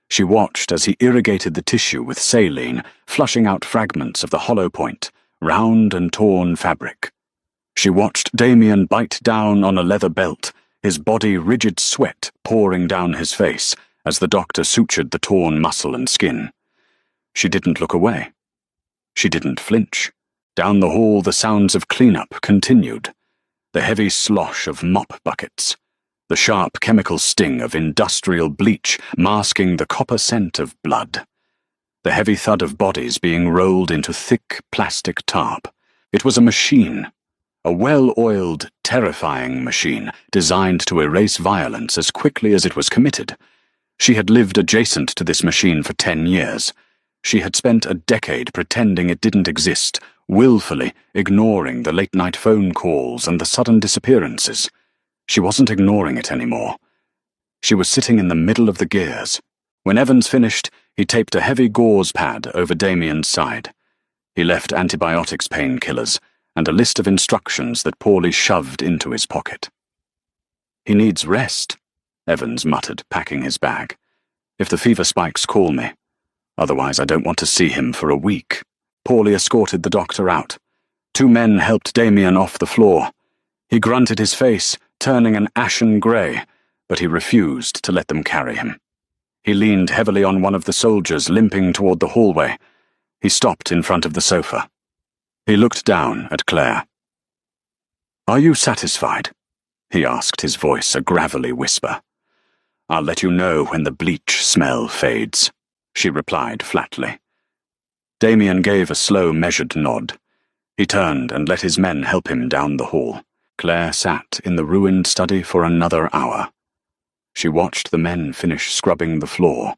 She watched as he irrigated the tissue with saline, flushing out fragments of the hollow point, round and torn fabric. She watched Damien bite down on a leather belt, his body rigid sweat pouring down his face as the doctor sutured the torn muscle and skin. She didn't look away. She didn't flinch. Down the hall the sounds of cleanup continued. The heavy slosh of mop buckets, the sharp chemical sting of industrial bleach masking the copper scent of blood, the heavy thud of bodies being rolled into thick plastic tarp. It was a machine, a well-oiled, terrifying machine designed to erase violence as quickly as it was committed. She had lived adjacent to this machine for 10 years. She had spent a decade pretending it didn't exist, willfully ignoring the late-night phone calls and the sudden disappearances. She wasn't ignoring it anymore. She was sitting in the middle of the gears. When Evans finished, he taped a heavy gauze pad over Damien's side. He left antibiotics, painkillers, and a list of instructions that Paulie shoved into his pocket. "He needs rest," Evans muttered, packing his bag. "If the fever spikes, call me. Otherwise, I don't want to see him for a week." Paulie escorted the doctor out. 2 men helped Damien off the floor. He grunted his face, turning an ashen grey, but he refused to let them carry him. He leaned heavily on one of the soldiers, limping toward the hallway. He stopped in front of the sofa. He looked down at Claire. "Are you satisfied?" he asked, his voice a gravelly whisper. "I'll let you know when the bleach smell fades," she replied flatly. Damien gave a slow, measured nod. He turned and let his men help him down the hall. Claire sat in the ruined study for another hour. She watched the men finish scrubbing the floor.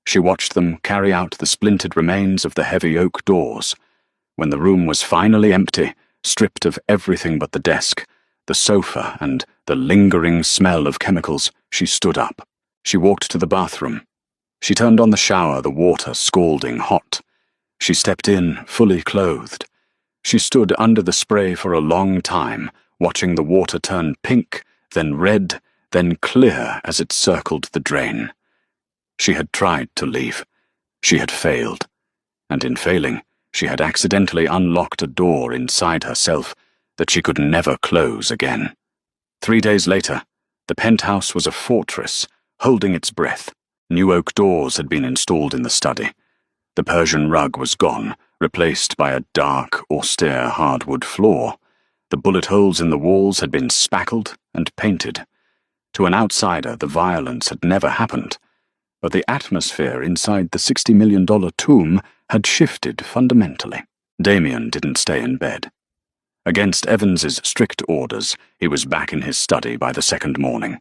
She watched them carry out the splintered remains of the heavy oak doors. When the room was finally empty, stripped of everything but the desk, the sofa, and the lingering smell of chemicals, she stood up. She walked to the bathroom. She turned on the shower, the water scalding hot. She stepped in, fully clothed. She stood under the spray for a long time, watching the water turn pink, then red, then clear as it circled the drain. She had tried to leave. She had failed. And in failing, she had accidentally unlocked a door inside herself that she could never close again. 3 days later, the penthouse was a fortress, holding its breath. New oak doors had been installed in the study. The Persian rug was gone, replaced by a dark, austere hardwood floor. The bullet holes in the walls had been spackled and painted. To an outsider, the violence had never happened, but the atmosphere inside the $60 million tomb had shifted fundamentally. Damien didn't stay in bed. Against Evans's strict orders, he was back in his study by the second morning.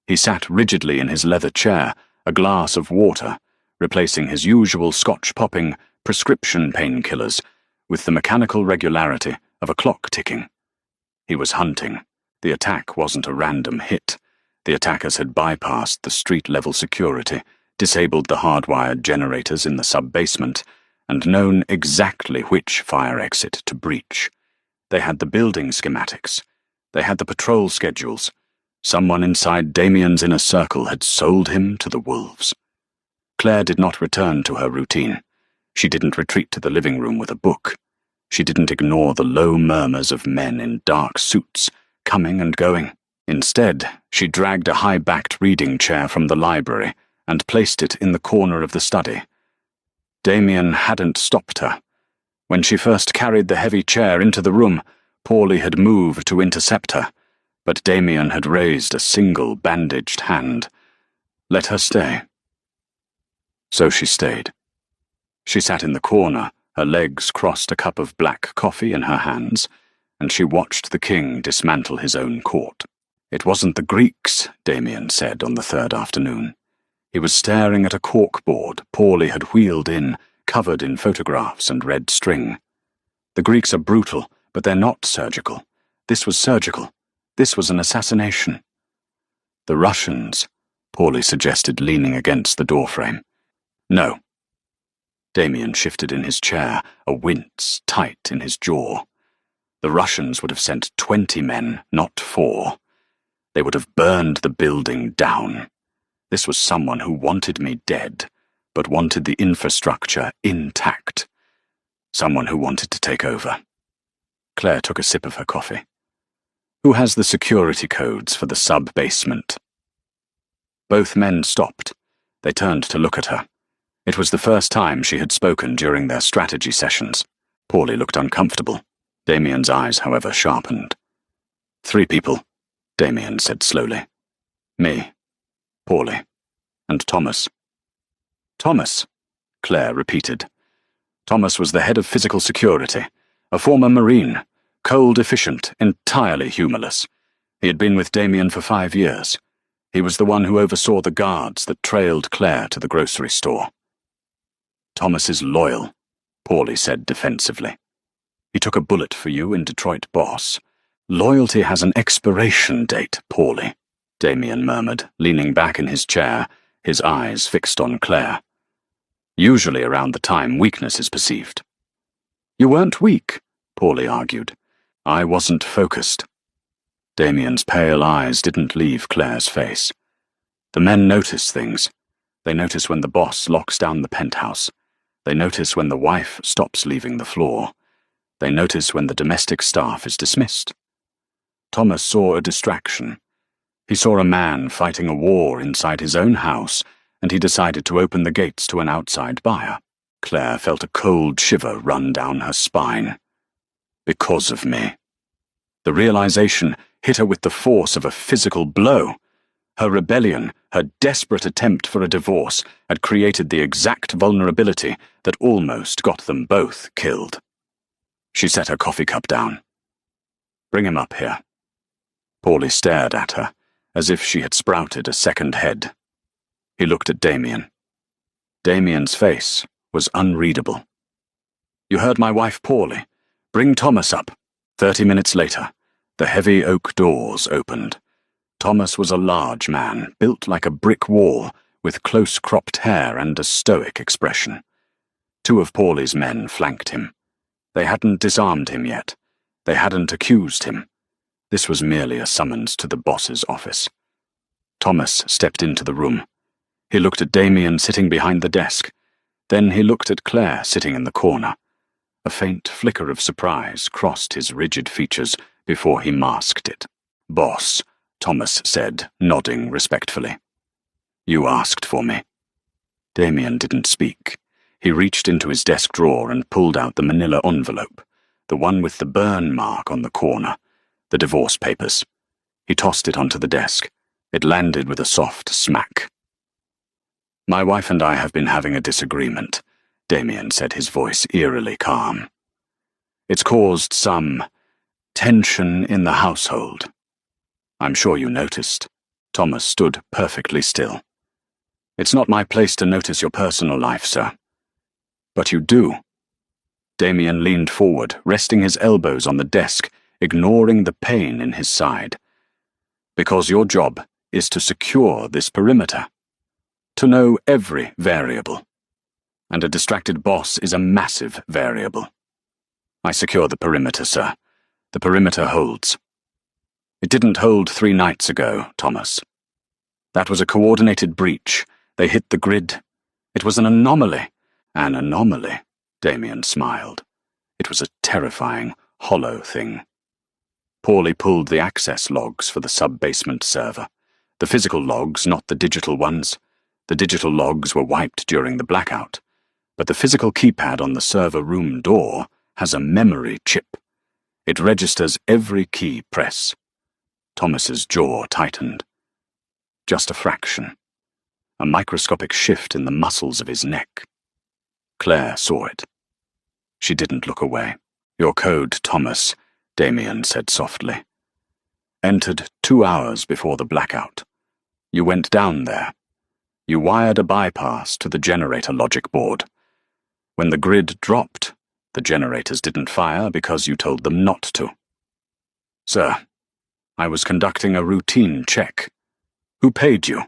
He sat rigidly in his leather chair, a glass of water, replacing his usual Scotch-popping prescription painkillers with the mechanical regularity of a clock ticking. He was hunting. The attack wasn't a random hit. The attackers had bypassed the street-level security, disabled the hardwired generators in the sub-basement, and known exactly which fire exit to breach. They had the building schematics. They had the patrol schedules. Someone inside Damien's inner circle had sold him to the wolves. Claire did not return to her routine. She didn't retreat to the living room with a book. She didn't ignore the low murmurs of men in dark suits, coming and going. Instead, she dragged a high-backed reading chair from the library and placed it in the corner of the study. Damien hadn't stopped her. When she first carried the heavy chair into the room, Paulie had moved to intercept her, but Damien had raised a single bandaged hand. Let her stay. So she stayed. She sat in the corner, her legs crossed, a cup of black coffee in her hands, and she watched the king dismantle his own court. It wasn't the Greeks, Damien said on the third afternoon. He was staring at a corkboard Paulie had wheeled in, covered in photographs and red string. The Greeks are brutal, but they're not surgical. This was surgical. This was an assassination. The Russians, Paulie suggested, leaning against the doorframe. No. Damien shifted in his chair, a wince tight in his jaw. The Russians would have sent 20 men, not 4. They would have burned the building down. This was someone who wanted me dead, but wanted the infrastructure intact. Someone who wanted to take over. Claire took a sip of her coffee. Who has the security codes for the sub-basement? Both men stopped. They turned to look at her. It was the first time she had spoken during their strategy sessions. Paulie looked uncomfortable. Damien's eyes, however, sharpened. 3 people, Damien said slowly. Me, Paulie, and Thomas. Thomas, Claire repeated. Thomas was the head of physical security, a former Marine, cold, efficient, entirely humorless. He had been with Damien for 5 years. He was the one who oversaw the guards that trailed Claire to the grocery store. Thomas is loyal, Paulie said defensively. He took a bullet for you in Detroit Boss. Loyalty has an expiration date, Paulie, Damien murmured, leaning back in his chair, his eyes fixed on Claire. Usually around the time weakness is perceived. You weren't weak, Paulie argued. I wasn't focused. Damien's pale eyes didn't leave Claire's face. The men notice things. They notice when the boss locks down the penthouse. They notice when the wife stops leaving the floor. They notice when the domestic staff is dismissed. Thomas saw a distraction. He saw a man fighting a war inside his own house, and he decided to open the gates to an outside buyer. Claire felt a cold shiver run down her spine. Because of me. The realization hit her with the force of a physical blow. Her rebellion, her desperate attempt for a divorce, had created the exact vulnerability that almost got them both killed. She set her coffee cup down. Bring him up here. Paulie stared at her, as if she had sprouted a second head. He looked at Damien. Damien's face was unreadable. You heard my wife, Paulie. Bring Thomas up. 30 minutes later, the heavy oak doors opened. Thomas was a large man, built like a brick wall, with close-cropped hair and a stoic expression. 2 of Paulie's men flanked him. They hadn't disarmed him yet. They hadn't accused him. This was merely a summons to the boss's office. Thomas stepped into the room. He looked at Damien sitting behind the desk. Then he looked at Claire sitting in the corner. A faint flicker of surprise crossed his rigid features before he masked it. Boss, Thomas said, nodding respectfully. You asked for me. Damien didn't speak. He reached into his desk drawer and pulled out the manila envelope, the one with the burn mark on the corner, the divorce papers. He tossed it onto the desk. It landed with a soft smack. My wife and I have been having a disagreement, Damien said, his voice eerily calm. It's caused some tension in the household. I'm sure you noticed. Thomas stood perfectly still. It's not my place to notice your personal life, sir. But you do. Damien leaned forward, resting his elbows on the desk, ignoring the pain in his side. Because your job is to secure this perimeter. To know every variable. And a distracted boss is a massive variable. I secure the perimeter, sir. The perimeter holds. It didn't hold 3 nights ago, Thomas. That was a coordinated breach. They hit the grid. It was an anomaly. An anomaly, Damien smiled. It was a terrifying, hollow thing. Paulie pulled the access logs for the sub-basement server. The physical logs, not the digital ones. The digital logs were wiped during the blackout. But the physical keypad on the server room door has a memory chip. It registers every key press. Thomas's jaw tightened. Just a fraction. A microscopic shift in the muscles of his neck. Claire saw it. She didn't look away. Your code, Thomas, Damien said softly. Entered 2 hours before the blackout. You went down there. You wired a bypass to the generator logic board. When the grid dropped, the generators didn't fire because you told them not to. Sir, I was conducting a routine check. Who paid you?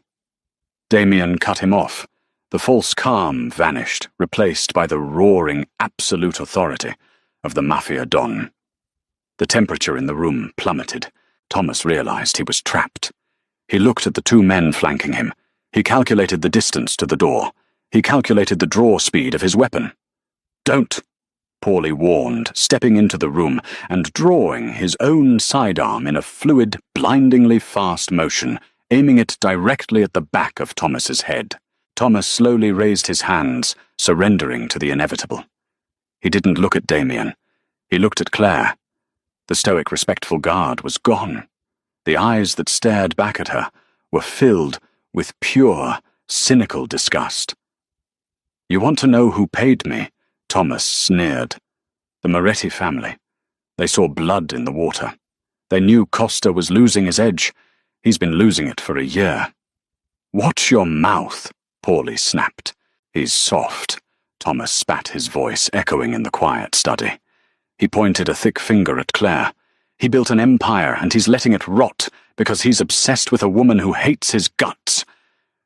Damien cut him off. The false calm vanished, replaced by the roaring absolute authority of the Mafia Don. The temperature in the room plummeted. Thomas realized he was trapped. He looked at the 2 men flanking him. He calculated the distance to the door. He calculated the draw speed of his weapon. Don't, Paulie warned, stepping into the room and drawing his own sidearm in a fluid, blindingly fast motion, aiming it directly at the back of Thomas's head. Thomas slowly raised his hands, surrendering to the inevitable. He didn't look at Damien. He looked at Claire. The stoic, respectful guard was gone. The eyes that stared back at her were filled with pure, cynical disgust. You want to know who paid me? Thomas sneered. The Moretti family. They saw blood in the water. They knew Costa was losing his edge. He's been losing it for a year. Watch your mouth, Paulie snapped. He's soft. Thomas spat, his voice echoing in the quiet study. He pointed a thick finger at Claire. He built an empire and he's letting it rot because he's obsessed with a woman who hates his guts.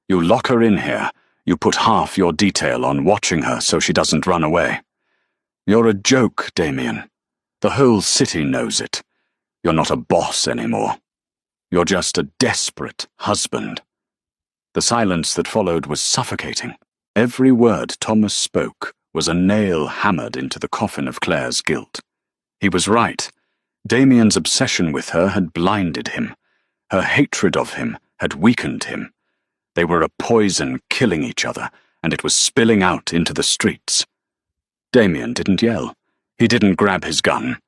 You lock her in here. You put half your detail on watching her so she doesn't run away. You're a joke, Damien. The whole city knows it. You're not a boss anymore. You're just a desperate husband. The silence that followed was suffocating. Every word Thomas spoke was a nail hammered into the coffin of Claire's guilt. He was right. Damien's obsession with her had blinded him. Her hatred of him had weakened him. They were a poison killing each other, and it was spilling out into the streets. Damien didn't yell. He didn't grab his gun.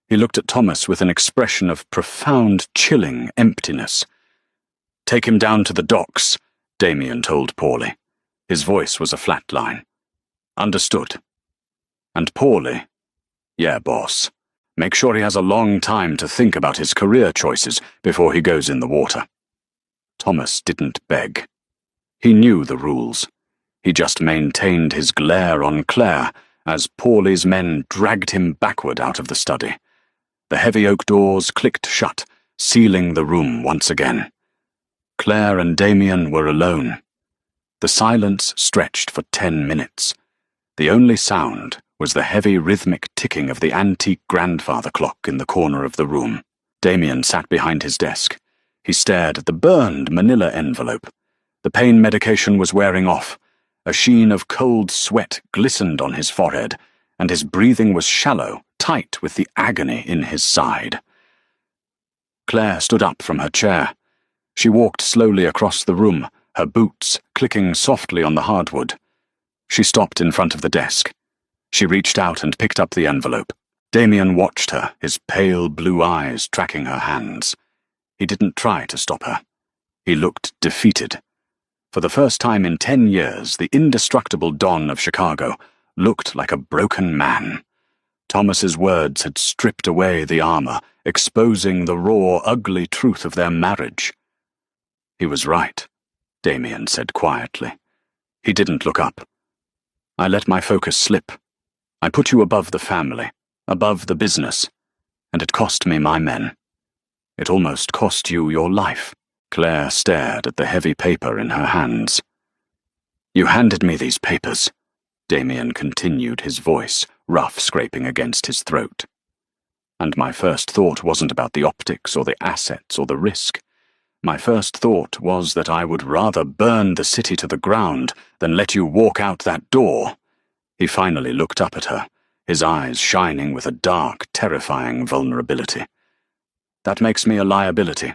He looked at Thomas with an expression of profound, chilling emptiness. "Take him down to the docks," Damien told Paulie. His voice was a flat line. "Understood." And Paulie, "Yeah, boss. Make sure he has a long time to think about his career choices before he goes in the water." Thomas didn't beg. He knew the rules. He just maintained his glare on Claire as Paulie's men dragged him backward out of the study. The heavy oak doors clicked shut, sealing the room once again. Claire and Damien were alone. The silence stretched for 10 minutes. The only sound was the heavy rhythmic ticking of the antique grandfather clock in the corner of the room. Damien sat behind his desk. He stared at the burned manila envelope. The pain medication was wearing off. A sheen of cold sweat glistened on his forehead, and his breathing was shallow, tight with the agony in his side. Claire stood up from her chair. She walked slowly across the room, her boots clicking softly on the hardwood. She stopped in front of the desk. She reached out and picked up the envelope. Damien watched her, his pale blue eyes tracking her hands. He didn't try to stop her. He looked defeated. For the first time in 10 years, the indestructible Don of Chicago looked like a broken man. Thomas's words had stripped away the armor, exposing the raw, ugly truth of their marriage. "He was right," Damien said quietly. He didn't look up. "I let my focus slip. I put you above the family, above the business, and it cost me my men. It almost cost you your life." Claire stared at the heavy paper in her hands. "You handed me these papers," Damien continued, his voice rough, scraping against his throat. "And my first thought wasn't about the optics or the assets or the risk. My first thought was that I would rather burn the city to the ground than let you walk out that door." He finally looked up at her, his eyes shining with a dark, terrifying vulnerability. "That makes me a liability.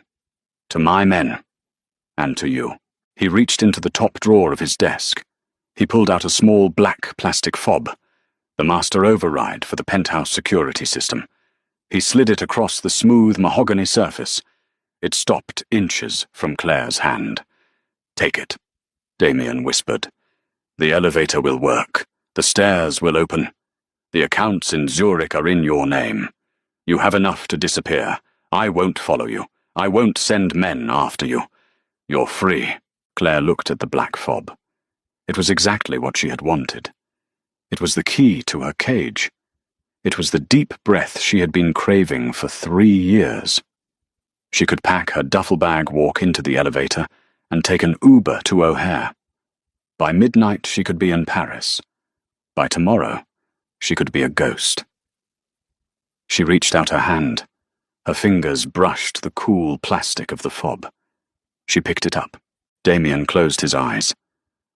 To my men. And to you." He reached into the top drawer of his desk. He pulled out a small black plastic fob, the master override for the Penthouse security system. He slid it across the smooth mahogany surface. It stopped inches from Claire's hand. "Take it," Damien whispered. "The elevator will work. The stairs will open. The accounts in Zurich are in your name. You have enough to disappear. I won't follow you. I won't send men after you. You're free." Claire looked at the black fob. It was exactly what she had wanted. It was the key to her cage. It was the deep breath she had been craving for 3 years. She could pack her duffel bag, walk into the elevator, and take an Uber to O'Hare. By midnight she could be in Paris. By tomorrow, she could be a ghost. She reached out her hand. Her fingers brushed the cool plastic of the fob. She picked it up. Damien closed his eyes.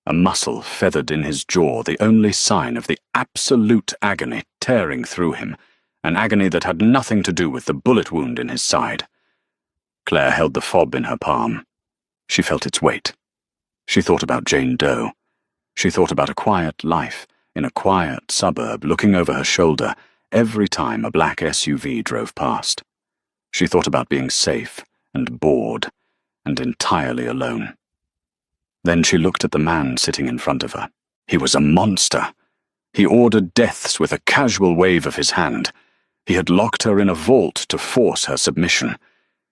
A muscle feathered in his jaw, the only sign of the absolute agony tearing through him, an agony that had nothing to do with the bullet wound in his side. Claire held the fob in her palm. She felt its weight. She thought about Jane Doe. She thought about a quiet life in a quiet suburb, looking over her shoulder every time a black SUV drove past. She thought about being safe and bored and entirely alone. Then she looked at the man sitting in front of her. He was a monster. He ordered deaths with a casual wave of his hand. He had locked her in a vault to force her submission.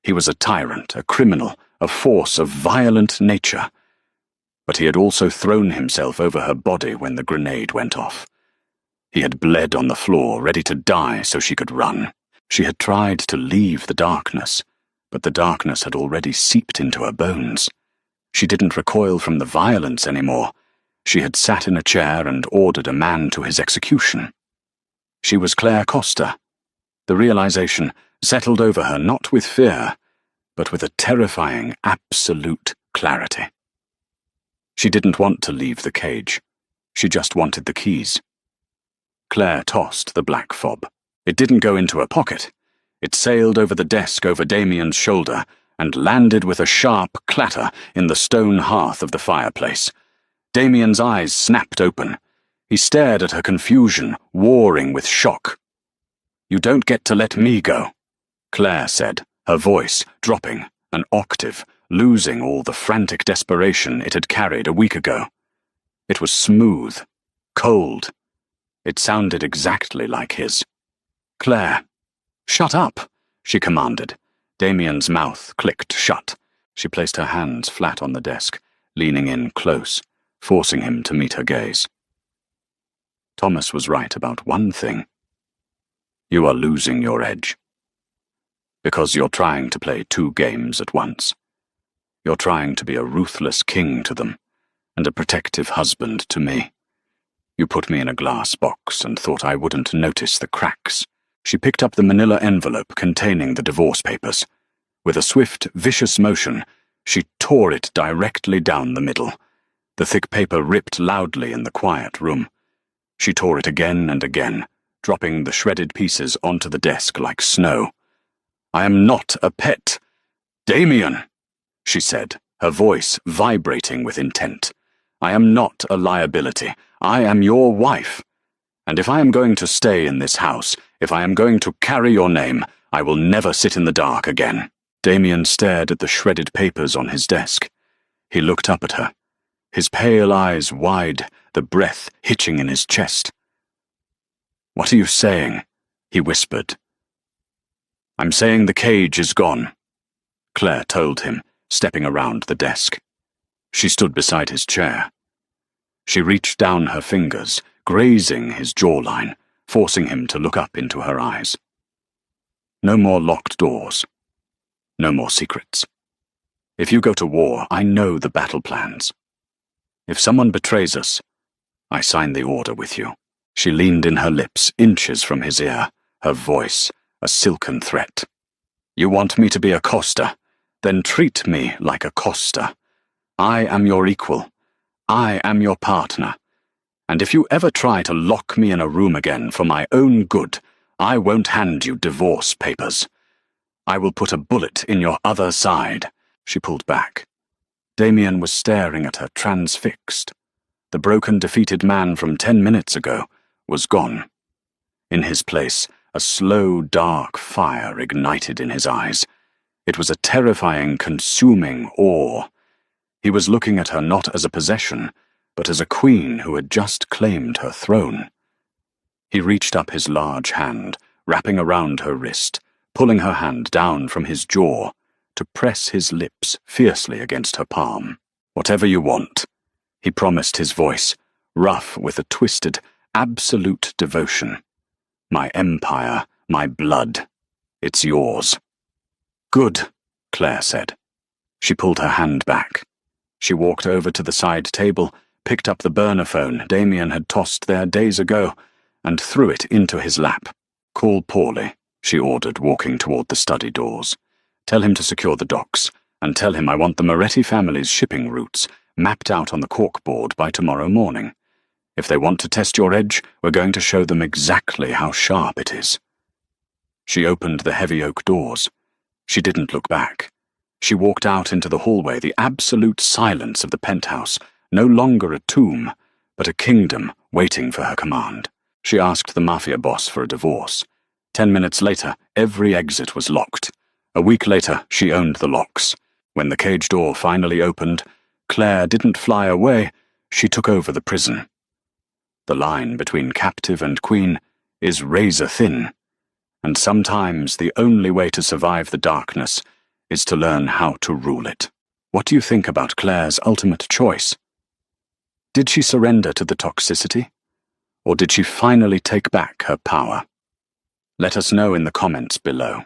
He was a tyrant, a criminal, a force of violent nature. But he had also thrown himself over her body when the grenade went off. He had bled on the floor, ready to die so she could run. She had tried to leave the darkness, but the darkness had already seeped into her bones. She didn't recoil from the violence anymore. She had sat in a chair and ordered a man to his execution. She was Claire Costa. The realization settled over her not with fear, but with a terrifying, absolute clarity. She didn't want to leave the cage. She just wanted the keys. Claire tossed the black fob. It didn't go into her pocket. It sailed over the desk over Damien's shoulder and landed with a sharp clatter in the stone hearth of the fireplace. Damien's eyes snapped open. He stared at her confusion, warring with shock. "You don't get to let me go," Claire said, her voice dropping an octave, losing all the frantic desperation it had carried a week ago. It was smooth, cold. It sounded exactly like his. "Claire, shut up," she commanded. Damien's mouth clicked shut. She placed her hands flat on the desk, leaning in close, forcing him to meet her gaze. Thomas was right about one thing. You are losing your edge. Because you're trying to play two games at once. You're trying to be a ruthless king to them, and a protective husband to me. You put me in a glass box and thought I wouldn't notice the cracks. She picked up the manila envelope containing the divorce papers. With a swift, vicious motion, she tore it directly down the middle. The thick paper ripped loudly in the quiet room. She tore it again and again, dropping the shredded pieces onto the desk like snow. "I am not a pet. Damien," she said, her voice vibrating with intent. "I am not a liability. I am your wife. And if I am going to stay in this house, if I am going to carry your name, I will never sit in the dark again." Damien stared at the shredded papers on his desk. He looked up at her, his pale eyes wide, the breath hitching in his chest. "What are you saying?" he whispered. "I'm saying the cage is gone," Claire told him, stepping around the desk. She stood beside his chair. She reached down her fingers, grazing his jawline, forcing him to look up into her eyes. "No more locked doors. No more secrets. If you go to war, I know the battle plans. If someone betrays us, I sign the order with you." She leaned in her lips, inches from his ear, her voice a silken threat. "You want me to be a Costa? Then treat me like a Costa. I am your equal. I am your partner. And if you ever try to lock me in a room again for my own good, I won't hand you divorce papers. I will put a bullet in your other side." She pulled back. Damien was staring at her transfixed. The broken, defeated man from 10 minutes ago was gone. In his place, a slow, dark fire ignited in his eyes. It was a terrifying, consuming awe. He was looking at her not as a possession, but as a queen who had just claimed her throne. He reached up his large hand, wrapping around her wrist, pulling her hand down from his jaw, to press his lips fiercely against her palm. "Whatever you want," he promised, his voice rough with a twisted, absolute devotion. "My empire, my blood, it's yours." "Good," Claire said. She pulled her hand back. She walked over to the side table, picked up the burner phone Damien had tossed there days ago, and threw it into his lap. "Call Paulie," she ordered, walking toward the study doors. "Tell him to secure the docks, and tell him I want the Moretti family's shipping routes mapped out on the corkboard by tomorrow morning. If they want to test your edge, we're going to show them exactly how sharp it is." She opened the heavy oak doors. She didn't look back. She walked out into the hallway, the absolute silence of the penthouse, no longer a tomb, but a kingdom waiting for her command. She asked the Mafia Boss for a divorce. 10 minutes later, every exit was locked. A week later, she owned the locks. When the cage door finally opened, Claire didn't fly away, she took over the prison. The line between captive and queen is razor thin, and sometimes the only way to survive the darkness is to learn how to rule it. What do you think about Claire's ultimate choice? Did she surrender to the toxicity? Or did she finally take back her power? Let us know in the comments below.